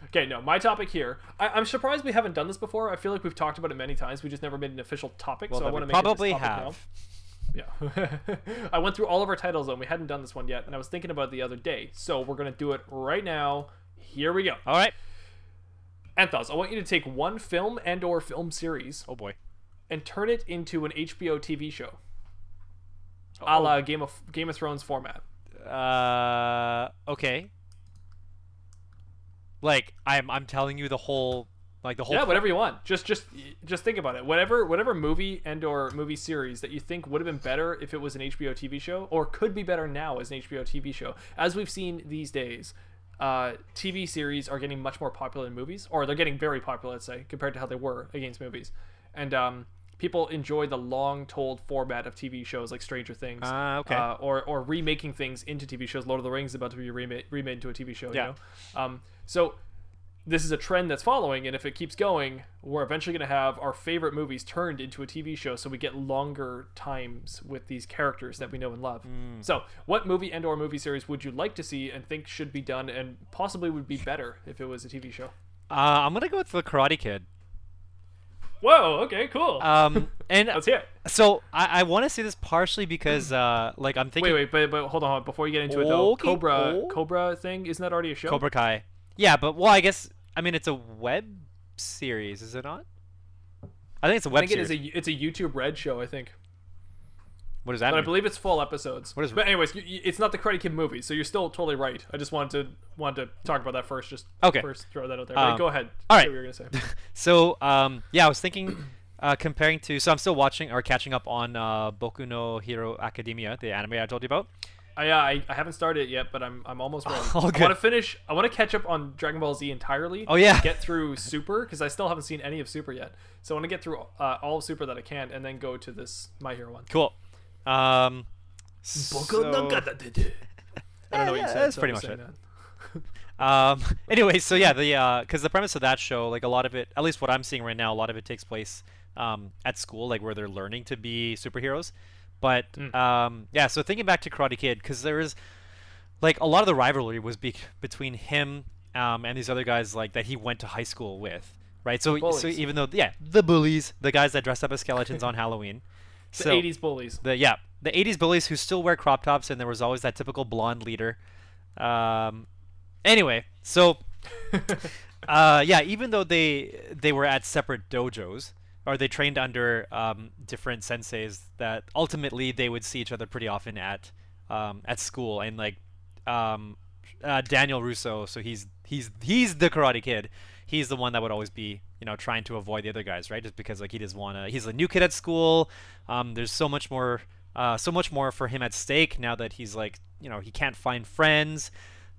Okay, no, my topic here. I'm surprised we haven't done this before. I feel like we've talked about it many times. We just never made an official topic. Well, so I then want to we make probably it this topic have. now. Yeah. I went through all of our titles and we hadn't done this one yet, and I was thinking about it the other day. So we're gonna do it right now. Here we go. All right. Anth0z, I want you to take one film and/or film series Oh boy. and turn it into an HBO TV show, a la Game of Thrones format. Okay. Like I'm telling you the whole Like the whole. Yeah, whatever you want. Just think about it. Whatever movie and or movie series that you think would have been better if it was an HBO TV show, or could be better now as an HBO TV show. As we've seen these days, TV series are getting much more popular than movies, or they're getting very popular, let's say, compared to how they were against movies. And people enjoy the long-told format of TV shows like Stranger Things, Okay. or remaking things into TV shows. Lord of the Rings is about to be remade into a TV show. Yeah. You know, so this is a trend that's following, and if it keeps going, we're eventually going to have our favorite movies turned into a TV show, so we get longer times with these characters that we know and love. So what movie and or movie series would you like to see and think should be done and possibly would be better if it was a TV show? I'm gonna go with the Karate Kid. Whoa, okay, cool. And Let's hear it. so I want to see this partially because like I'm thinking. Wait, but hold on, before you get into it though, Okay. Cobra thing, isn't that already a show? Cobra Kai. Yeah, but I guess it's a web series, is it not? I think it's a web I think series. it's a YouTube Red show, I think. What does that But mean? I believe it's full episodes. What is- But anyways, it's not the Karate Kid movie, so you're still totally right. I just wanted to talk about that first. Just Okay. first throw that out there. Right, go ahead. all right. Say what you were gonna say. So yeah, I was thinking comparing to. So I'm still watching or catching up on Boku no Hero Academia, the anime I told you about. I haven't started it yet, but I'm almost ready. Oh, I good. want to finish. I want to catch up on Dragon Ball Z entirely. Oh, yeah. Get through Super because I still haven't seen any of Super yet. So I want to get through all of Super that I can, and then go to this My Hero one. Cool. So, I don't know what you said. that's so pretty I'm much saying it. that. Anyway, so yeah, because the premise of that show, like a lot of it, at least what I'm seeing right now, a lot of it takes place at school, like where they're learning to be superheroes. But yeah, so thinking back to Karate Kid, because there is like a lot of the rivalry was between him and these other guys like that he went to high school with, right? So bullies. even though the bullies, the guys that dressed up as skeletons on Halloween, The so 80s bullies. the 80s bullies who still wear crop tops, and there was always that typical blonde leader. Anyway, so yeah, even though they were at separate dojos, or they trained under different senseis, that ultimately they would see each other pretty often at school. And like Daniel Russo, so he's the Karate Kid. He's the one that would always be trying to avoid the other guys, right? Just because like he doesn't want to. He's a new kid at school. There's so much more for him at stake now that he's like he can't find friends.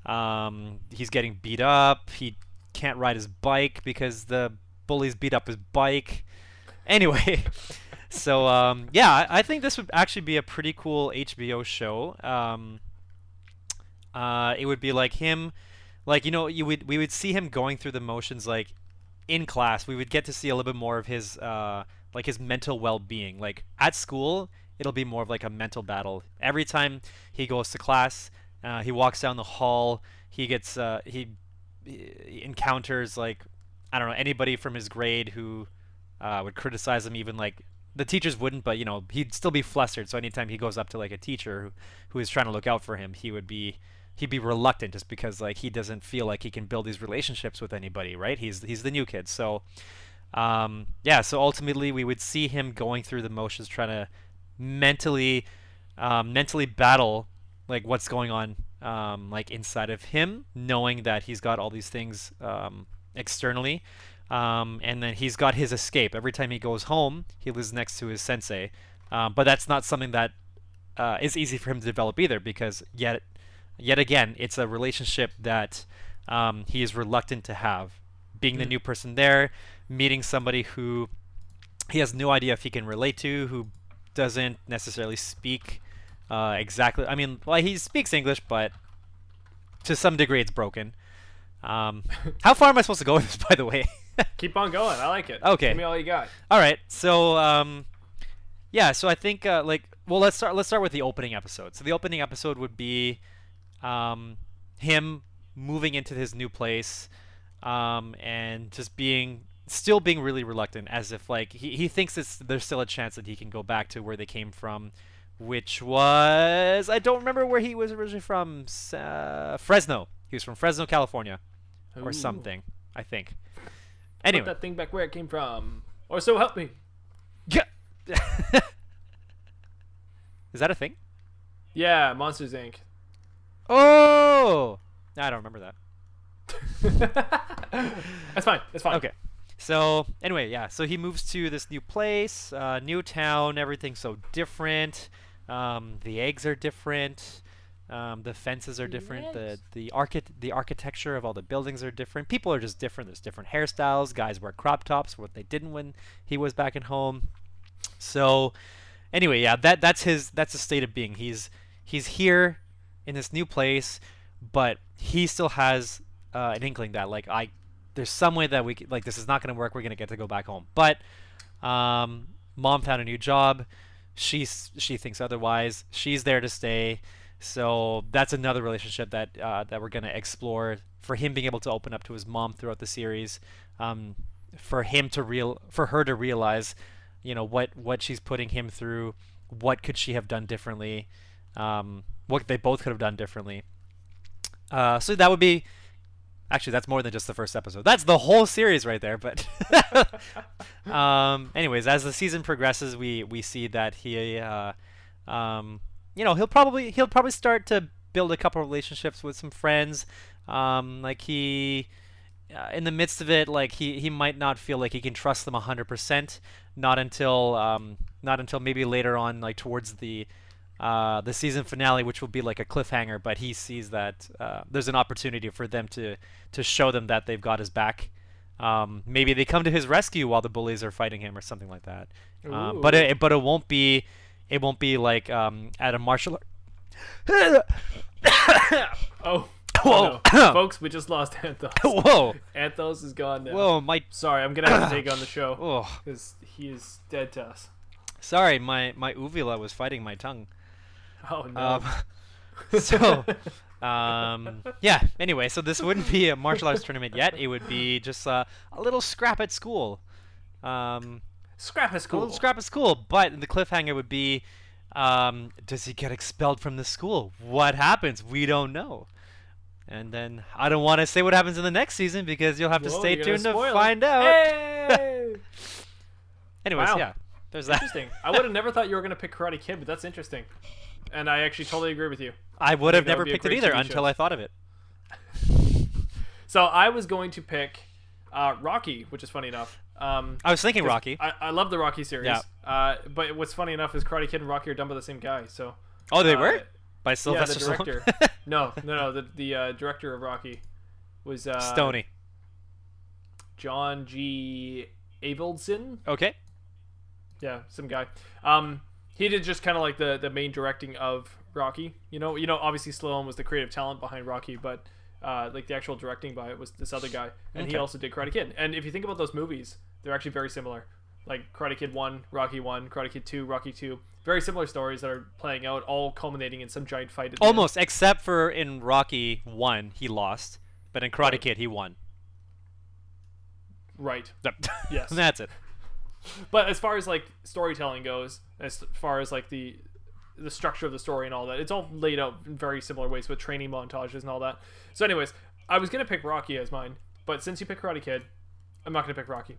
He's getting beat up. He can't ride his bike because the bullies beat up his bike. Anyway, so yeah, I think this would actually be a pretty cool HBO show. It would be like him, like we would see him going through the motions like in class. We would get to see a little bit more of his like his mental well-being. Like at school, it'll be more of like a mental battle. Every time he goes to class, he walks down the hall, he gets he encounters like I don't know anybody from his grade who would criticize him. Even like the teachers wouldn't, but he'd still be flustered. So anytime he goes up to like a teacher who is trying to look out for him, he'd be reluctant just because like he doesn't feel like he can build these relationships with anybody, right? He's the new kid. So yeah, so ultimately we would see him going through the motions, trying to mentally battle like what's going on like inside of him, knowing that he's got all these things externally. And then he's got his escape. Every time he goes home, he lives next to his sensei. But that's not something that is easy for him to develop either, because yet again, it's a relationship that he is reluctant to have. Being the new person there, meeting somebody who he has no idea if he can relate to, who doesn't necessarily speak exactly. I mean, well, he speaks English, but to some degree it's broken. How far am I supposed to go with this, by the way? Keep on going. I like it. Okay. Give me all you got. All right. So yeah. So I think well, let's start with the opening episode. So the opening episode would be him moving into his new place, and just still being really reluctant, as if like he thinks there's still a chance that he can go back to where they came from, which was, I don't remember where he was originally from. Fresno. He was from Fresno, California, or something, I think. Anyway. Put that thing back where it came from, or so help me. Yeah. Is that a thing? Yeah, Monsters Inc. Oh, I don't remember that. That's fine. That's fine. Okay. So anyway, yeah. So he moves to this new place, new town. Everything's so different. The eggs are different. The fences are different. The architecture of all the buildings are different. People are just different. There's different hairstyles. Guys wear crop tops, what they didn't when he was back at home. So anyway, yeah, that's his state of being. He's here in this new place, but he still has an inkling that there's some way that this is not going to work. We're going to get to go back home. But mom found a new job. She thinks otherwise. She's there to stay. So that's another relationship that we're going to explore, for him being able to open up to his mom throughout the series, for her to realize, what she's putting him through, what could she have done differently, what they both could have done differently. So that would be, actually, that's more than just the first episode. That's the whole series right there. But anyways, as the season progresses, we see that he he'll probably start to build a couple relationships with some friends. In the midst of it, he might not feel like he can trust them 100%. Not until maybe later on, towards the season finale, which will be like a cliffhanger. But he sees that there's an opportunity for them to show them that they've got his back. Maybe they come to his rescue while the bullies are fighting him or something like that. But it won't be. It won't be like at a martial art. Oh, whoa, no. Folks, we just lost Anth0z. Whoa, Anth0z is gone now. Whoa, Sorry, I'm gonna have to take on the show. Oh, because he is dead to us. Sorry, my uvula was fighting my tongue. Oh no. Yeah. Anyway, so this wouldn't be a martial arts tournament yet. It would be just a little scrap at school. Scrap at school. A little scrap at school, but the cliffhanger would be, does he get expelled from the school? What happens? We don't know. And then I don't want to say what happens in the next season because you'll have to stay tuned to find out. Hey! Anyways, wow. Yeah, there's that. Interesting. I would have never thought you were going to pick Karate Kid, but that's interesting. And I actually totally agree with you. I would have never picked it either until I thought of it. So I was going to pick Rocky, which is funny enough. I was thinking Rocky. I love the Rocky series. Yeah. But what's funny enough is Karate Kid and Rocky are done by the same guy. So. Oh, they were? By Sylvester Stallone? The director. no. The director of Rocky was Stoney. John G. Avildsen. Okay. Yeah, some guy. He did just kind of like the main directing of Rocky. Obviously Stallone was the creative talent behind Rocky, but like the actual directing by it was this other guy, and he also did Karate Kid. And if you think about those movies, they're actually very similar. Like Karate Kid 1, Rocky 1, Karate Kid 2, Rocky 2. Very similar stories that are playing out, all culminating in some giant fight at the Almost, end. except for in Rocky 1, he lost. But in Karate Kid, he won. Right. Yes. That's it. But as far as like storytelling goes, as far as like the structure of the story and all that, it's all laid out in very similar ways with training montages and all that. So anyways, I was going to pick Rocky as mine, but since you picked Karate Kid, I'm not going to pick Rocky.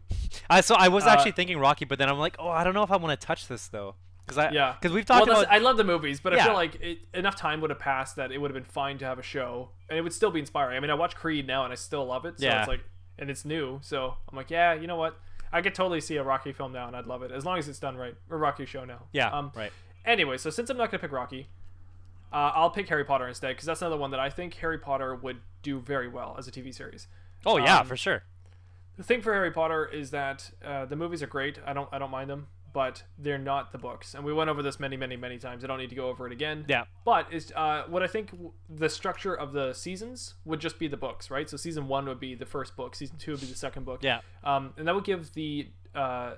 So I was actually thinking Rocky, but then I'm like, I don't know if I want to touch this though. Because we've talked about... I love the movies, but I feel like enough time would have passed that it would have been fine to have a show, and it would still be inspiring. I mean, I watch Creed now, and I still love it, so it's like, and it's new, so I'm like, yeah, you know what? I could totally see a Rocky film now, and I'd love it, as long as it's done right. Or Rocky show now. Yeah, right. Anyway, so since I'm not going to pick Rocky, I'll pick Harry Potter instead, because that's another one that I think Harry Potter would do very well as a TV series. Oh, yeah, for sure. The thing for Harry Potter is that the movies are great. I don't mind them, but they're not the books. And we went over this many, many, many times. I don't need to go over it again. Yeah. But it's what I think the structure of the seasons would just be the books, right? So season 1 would be the first book. Season 2 would be the second book. Yeah. And that would give the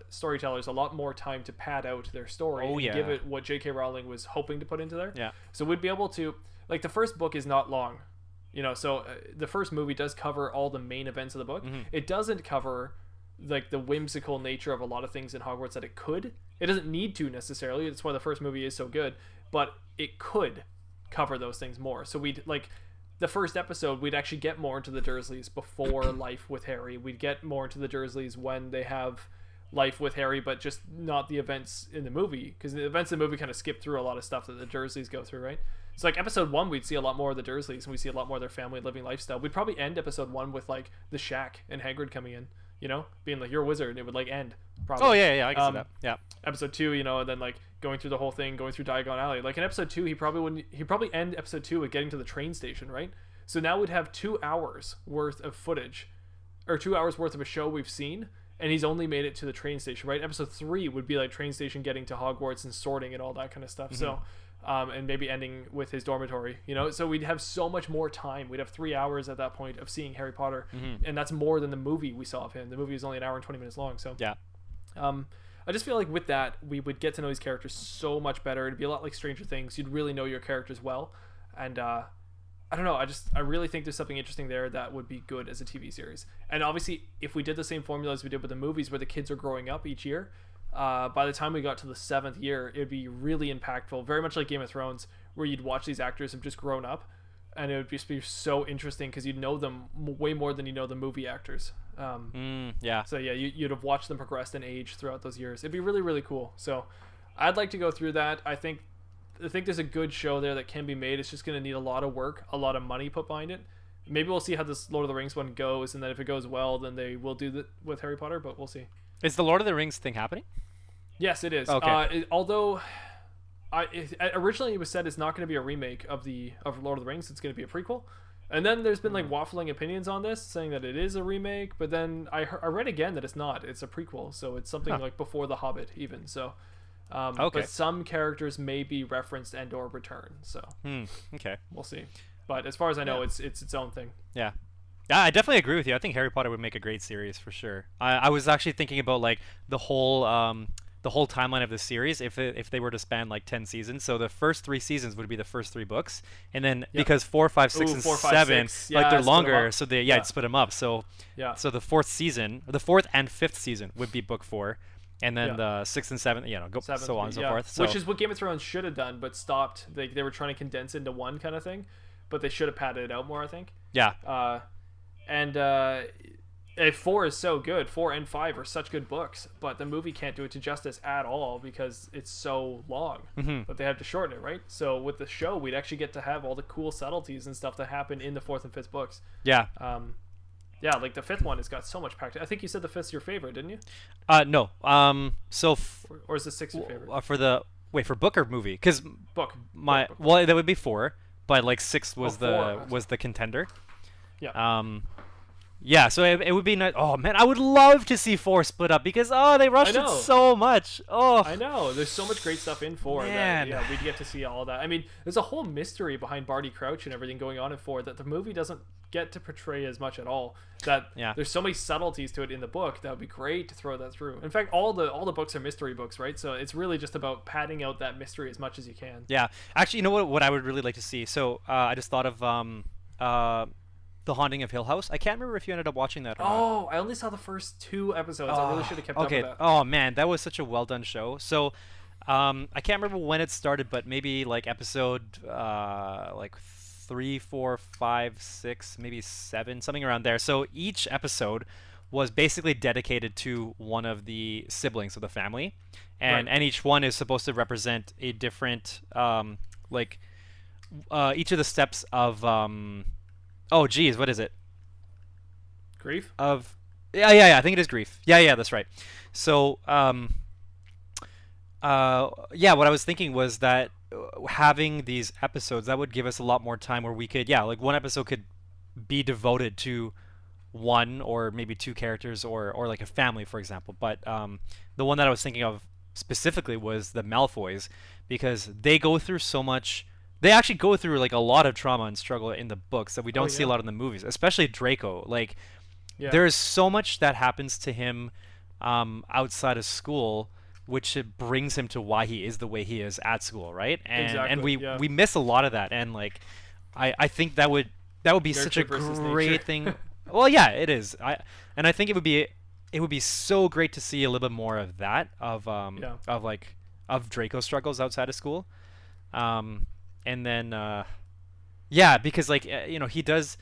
storytellers a lot more time to pad out their story and give it what J.K. Rowling was hoping to put into there. Yeah. So we'd be able to... Like, the first book is not long. So the first movie does cover all the main events of the book. Mm-hmm. It doesn't cover like the whimsical nature of a lot of things in Hogwarts that it could. It doesn't need to necessarily. That's why the first movie is so good. But it could cover those things more. So we'd like the first episode, we'd actually get more into the Dursleys before life with Harry. We'd get more into the Dursleys when they have life with Harry, but just not the events in the movie, because the events in the movie kind of skip through a lot of stuff that the Dursleys go through, right? So like episode 1, we'd see a lot more of the Dursleys, and we see a lot more of their family living lifestyle. We'd probably end episode 1 with like the shack and Hagrid coming in, you know, being like, you're a wizard, and it would like end probably. Oh yeah, I can see that. Yeah. Episode 2, you know, and then like going through the whole thing, going through Diagon Alley. Like in episode 2, he'd probably end episode 2 with getting to the train station, right? So now we'd have 2 hours worth of footage, or 2 hours worth of a show we've seen, and he's only made it to the train station, right? Episode 3 would be like train station getting to Hogwarts and sorting and all that kind of stuff. So, and maybe ending with his dormitory, you know? So we'd have so much more time. We'd have 3 hours at that point of seeing Harry Potter, and that's more than the movie we saw of him. The movie was only an hour and 20 minutes long, so. Yeah. I just feel like with that, we would get to know these characters so much better. It'd be a lot like Stranger Things. You'd really know your characters well. And I don't know. I really think there's something interesting there that would be good as a TV series. And obviously, if we did the same formula as we did with the movies where the kids are growing up each year, by the time we got to the 7th year, it'd be really impactful. Very much like Game of Thrones, where you'd watch these actors have just grown up. And it would just be so interesting because you'd know them way more than you know the movie actors. Yeah. So yeah, you'd have watched them progress in age throughout those years. It'd be really, really cool. So I'd like to go through that. I think there's a good show there that can be made. It's just going to need a lot of work, a lot of money put behind it. Maybe we'll see how this Lord of the Rings one goes, and then if it goes well, then they will do that with Harry Potter, but we'll see. Is the Lord of the Rings thing happening? Yes, it is. Okay. Although originally it was said it's not going to be a remake of Lord of the Rings. It's going to be a prequel. And then there's been like waffling opinions on this, saying that it is a remake. But then I read again that it's not. It's a prequel, so it's something like before The Hobbit, even. So, but some characters may be referenced and/or return. So, okay, we'll see. But as far as I know, it's its own thing. Yeah. I definitely agree with you. I think Harry Potter would make a great series for sure. I was actually thinking about like the whole timeline of the series if they were to span like 10 seasons. So the first 3 seasons would be the first 3 books, and then because 4, 5, 6, and 7 like they're longer, so I'd split them up. So so the 4th and 5th season would be book 4, and then the 6th and 7th, go 7th, so on and so forth. So, which is what Game of Thrones should have done, but stopped. They were trying to condense into one kind of thing, but they should have padded it out more, I think. Yeah. And 4 is so good. 4 and 5 are such good books, but the movie can't do it to justice at all because it's so long. But they have to shorten it, right? So with the show, we'd actually get to have all the cool subtleties and stuff that happen in the 4th and 5th books. Yeah. Yeah, like the 5th one has got so much practice. I think you said the 5th's your favorite, didn't you? No. So or is the 6th your favorite? For book or movie? Because book. Well, that would be 4, but like 6 was 4. was the contender. Yeah. Yeah, so it would be nice. Oh man, I would love to see 4 split up because they rushed it so much. Oh, I know. There's so much great stuff in 4 man. that we'd get to see all that. I mean, there's a whole mystery behind Barty Crouch and everything going on in 4 that the movie doesn't get to portray as much at all. There's so many subtleties to it in the book that would be great to throw that through. In fact, all the books are mystery books, right? So it's really just about padding out that mystery as much as you can. Yeah, actually, you know what I would really like to see. So I just thought of The Haunting of Hill House. I can't remember if you ended up watching that or not. I only saw the first 2 episodes. I really should have kept up with that. Oh man, that was such a well done show. So I can't remember when it started, but maybe like episode like 3, 4, 5, 6, maybe 7, something around there. So each episode was basically dedicated to one of the siblings of the family, and each one is supposed to represent a different each of the steps of oh geez, what is it? Grief? Yeah, I think it is grief. Yeah, that's right. So what I was thinking was that having these episodes, that would give us a lot more time where we could like one episode could be devoted to one or maybe 2 characters or like a family, for example. But the one that I was thinking of specifically was the Malfoys, because they go through so much. They actually go through like a lot of trauma and struggle in the books that we don't see a lot in the movies, especially Draco. Like there is so much that happens to him outside of school, which brings him to why he is the way he is at school, right? And we miss a lot of that, and like I think that would be such a great thing. Well, yeah, it is. I think it would be so great to see a little bit more of that of Draco's struggles outside of school. And then because like he does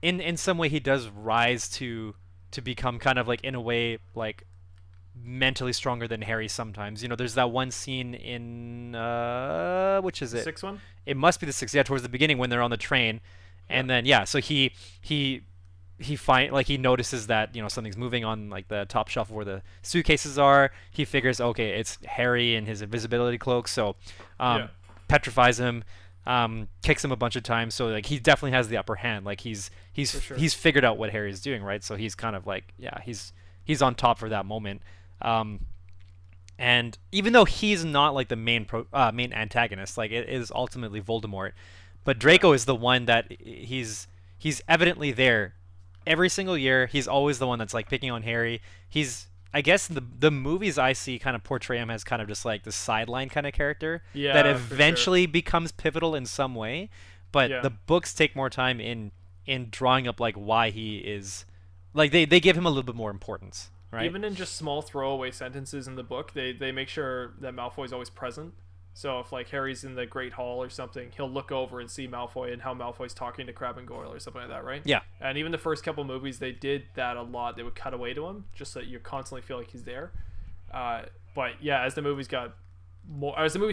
in some way he does rise to become kind of like in a way like mentally stronger than Harry sometimes. There's that one scene in which is it? The 6th one? It must be the 6th, towards the beginning when they're on the train. And then so he he notices that something's moving on like the top shelf where the suitcases are. He figures, okay, it's Harry and his invisibility cloak, so petrifies him, kicks him a bunch of times. So like he definitely has the upper hand. Like he's figured out what Harry's doing, right? So he's kind of like he's on top for that moment. And even though he's not like the main antagonist, like it is ultimately Voldemort, but Draco is the one that he's evidently there every single year. He's always the one that's like picking on Harry. I guess the movies I see kind of portray him as kind of just like the sideline kind of character that eventually becomes pivotal in some way. But the books take more time in drawing up like why he is, like they give him a little bit more importance, right? Even in just small throwaway sentences in the book, they make sure that Malfoy's always present. So if like Harry's in the Great Hall or something, he'll look over and see Malfoy and how Malfoy's talking to Crabbe and Goyle or something like that, right? Yeah. And even the first couple movies, they did that a lot. They would cut away to him just so that you constantly feel like he's there. But yeah, as the movies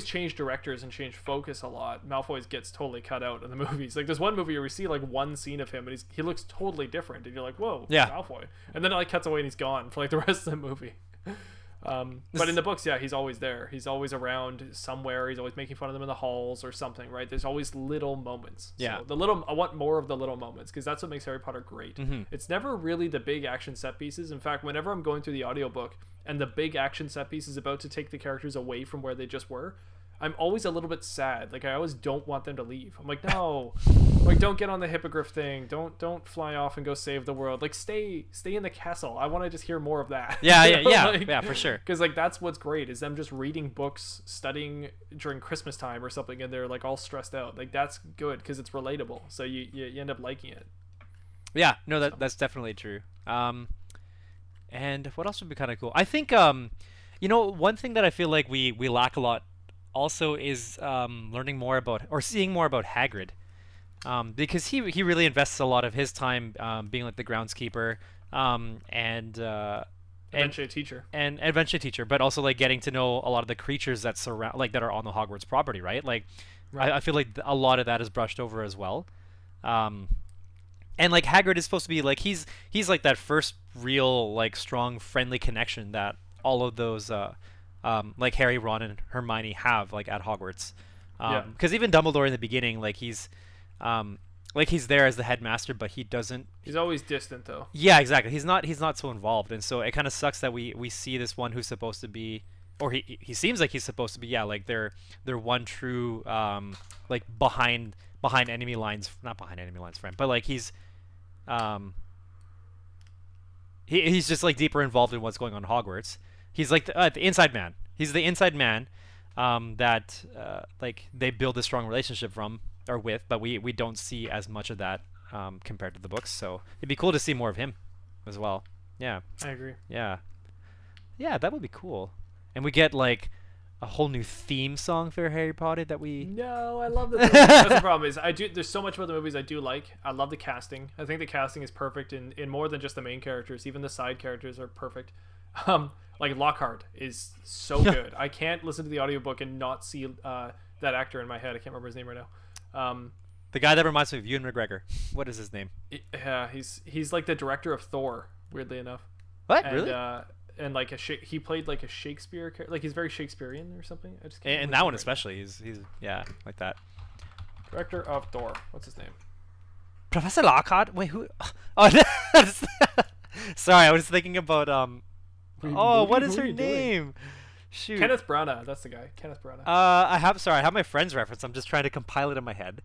changed directors and changed focus a lot, Malfoy gets totally cut out in the movies. Like there's one movie where we see like one scene of him and he looks totally different, and you're like, whoa, Malfoy. And then it like cuts away and he's gone for like the rest of the movie. But in the books, he's always there. He's always around somewhere. He's always making fun of them in the halls or something, right? There's always little moments. Yeah. So I want more of the little moments because that's what makes Harry Potter great. Mm-hmm. It's never really the big action set pieces. In fact, whenever I'm going through the audiobook and the big action set piece is about to take the characters away from where they just were, I'm always a little bit sad. Like I always don't want them to leave. I'm like, no, like don't get on the hippogriff thing. Don't fly off and go save the world. Like stay in the castle. I want to just hear more of that. Yeah, for sure. Because like that's what's great is them just reading books, studying during Christmas time or something, and they're like all stressed out. Like that's good because it's relatable. So you end up liking it. Yeah, no, that's definitely true. And what else would be kind of cool? I think one thing that I feel like we lack a lot also is learning more about or seeing more about Hagrid, because he really invests a lot of his time being like the groundskeeper and eventually a teacher, but also like getting to know a lot of the creatures that surround that are on the Hogwarts property, right? Like I feel like a lot of that is brushed over as well. And like Hagrid is supposed to be like he's like that first real like strong friendly connection that all of those like Harry, Ron, and Hermione have like at Hogwarts, because even Dumbledore in the beginning, like he's there as the headmaster, but he doesn't. He's always distant, though. Yeah, exactly. He's not so involved, and so it kind of sucks that we see this one who's supposed to be, or he seems like he's supposed to be, like their one true like behind enemy lines, not behind enemy lines friend, but like he's just like deeper involved in what's going on in Hogwarts. He's like the inside man. He's the inside man that like they build a strong relationship with, but we don't see as much of that compared to the books. So it'd be cool to see more of him as well. Yeah. I agree. Yeah, that would be cool. And we get like a whole new theme song for Harry Potter that we. No, I love the movie. That's the problem is there's so much about the movies I do like. I love the casting. I think the casting is perfect in more than just the main characters. Even the side characters are perfect. Like Lockhart is so good. I can't listen to the audiobook and not see that actor in my head. I can't remember his name right now. The guy that reminds me of Ewan McGregor. What is his name? Yeah, he's like the director of Thor. Weirdly enough. What? And, really? And like he played like a Shakespeare character. Like he's very Shakespearean or something. I just can't. And that one especially. He's like that. Director of Thor. What's his name? Professor Lockhart. Wait, who? Oh, sorry. I was thinking about what is her name? Shoot. Kenneth Branagh. That's the guy. Kenneth Branagh. I have my friend's reference. I'm just trying to compile it in my head.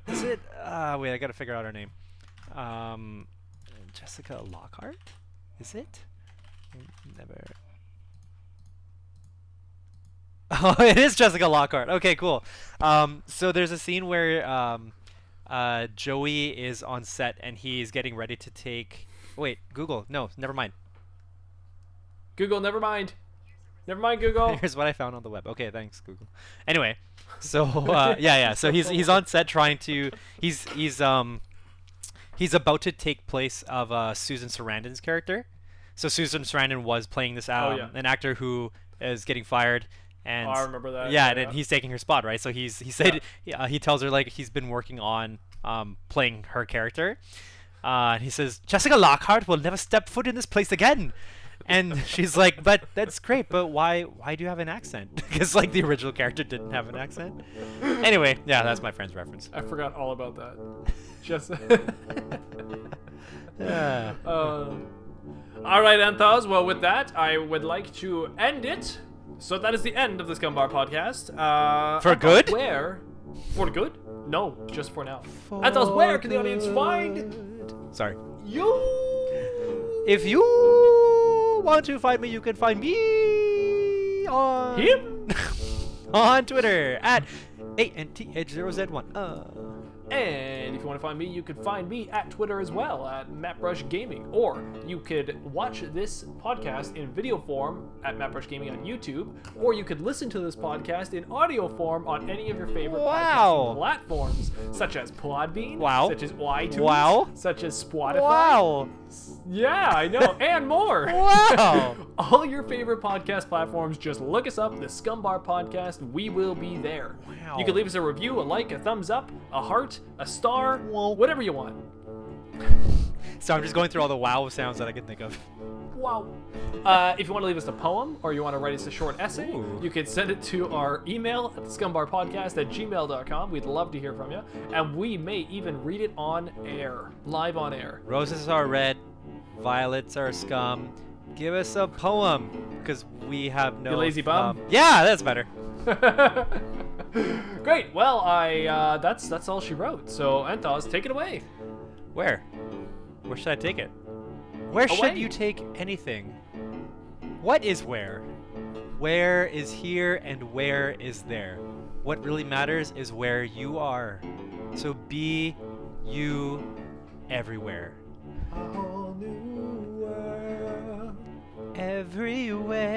Is it? Wait, I gotta figure out her name. Jessica Lockhart. Is it? Never. Oh, it is Jessica Lockhart. Okay, cool. So there's a scene where Joey is on set and he's getting ready to take. Wait, Google. No, never mind. Google, never mind. Never mind, Google. Here's what I found on the web. Okay, thanks, Google. Anyway, so yeah. So he's on set trying to. He's about to take place of Susan Sarandon's character. So Susan Sarandon was playing this an actor who is getting fired. And I remember that. Yeah, and he's taking her spot, right? So he said he tells her like he's been working on playing her character. And he says, Jessica Lockhart will never step foot in this place again. And she's like, but that's great, but why do you have an accent? Because like the original character didn't have an accent. Anyway, yeah, that's my friend's reference. I forgot all about that. Just Yeah. all right, Anth0z. Well, with that, I would like to end it. So that is the end of the Scumbar podcast. For Anth0z, good? Where? For good? No, just for now. Anth0z, where can the audience find Sorry. you? If you want to find me, you can find me on Him? on Twitter at Anth0z1. And if you want to find me, you can find me at Twitter as well, at MattBrush Gaming. Or you could watch this podcast in video form at MattBrush Gaming on YouTube, or you could listen to this podcast in audio form on any of your favorite podcasting platforms, such as Podbean, such as iTunes, such as Spotify. Yeah, I know, and more. Wow. All your favorite podcast platforms, just look us up, the Scumbar Podcast. We will be there. Wow. You can leave us a review, a like, a thumbs up, a heart, a star, whatever you want. So I'm just going through all the wow sounds that I can think of. Wow. If you want to leave us a poem or you want to write us a short essay, you can send it to our email at thescumbarpodcast@gmail.com. We'd love to hear from you. And we may even read it on air, live on air. Roses are red, violets are scum. Give us a poem, because we have no... You lazy bum? Yeah, that's better. Great. Well, that's all she wrote. So, Anth0z, take it away. Where? Where should I take it? Where Away. should you take anything? What is where? Where is here and where is there? What really matters is where you are. So be you everywhere. A whole new world. Everywhere.